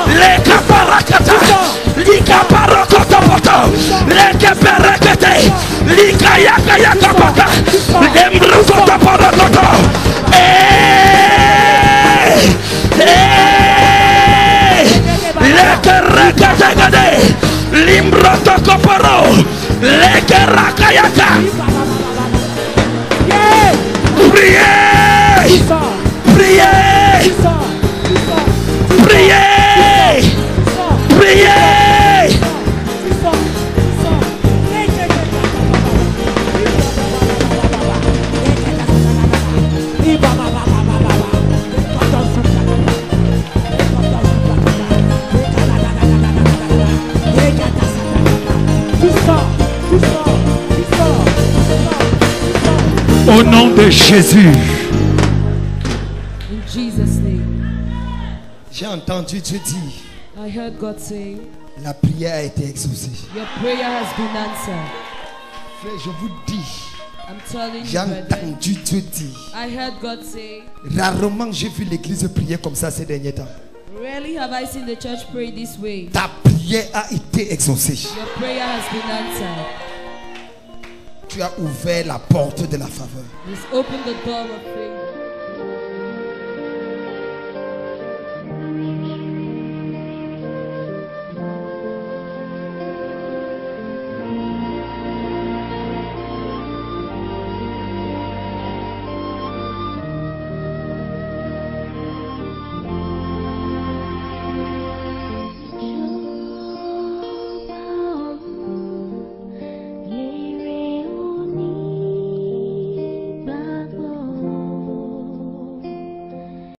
Les caparakata, les caparokotopoto, les caparakete, les kayakayakapata, les mbrukotoporokoto. Les karakatagade, l'imbrotokoporo, les karakayaka. Priez! Priez! Au nom de Jésus. In Jesus' name. J'ai entendu Dieu dire, I heard God say, la prière a été exaucée. your prayer has been answered. Frère, je vous dis, I'm telling you, j'ai brethren. entendu Dieu dire, I heard God say, rarement j'ai vu l'église prier comme ça ces derniers temps. rarely have I seen the church pray this way. Ta prière a été exaucée. Your prayer has been answered. Tu as ouvert la porte de la faveur. He's opened the door of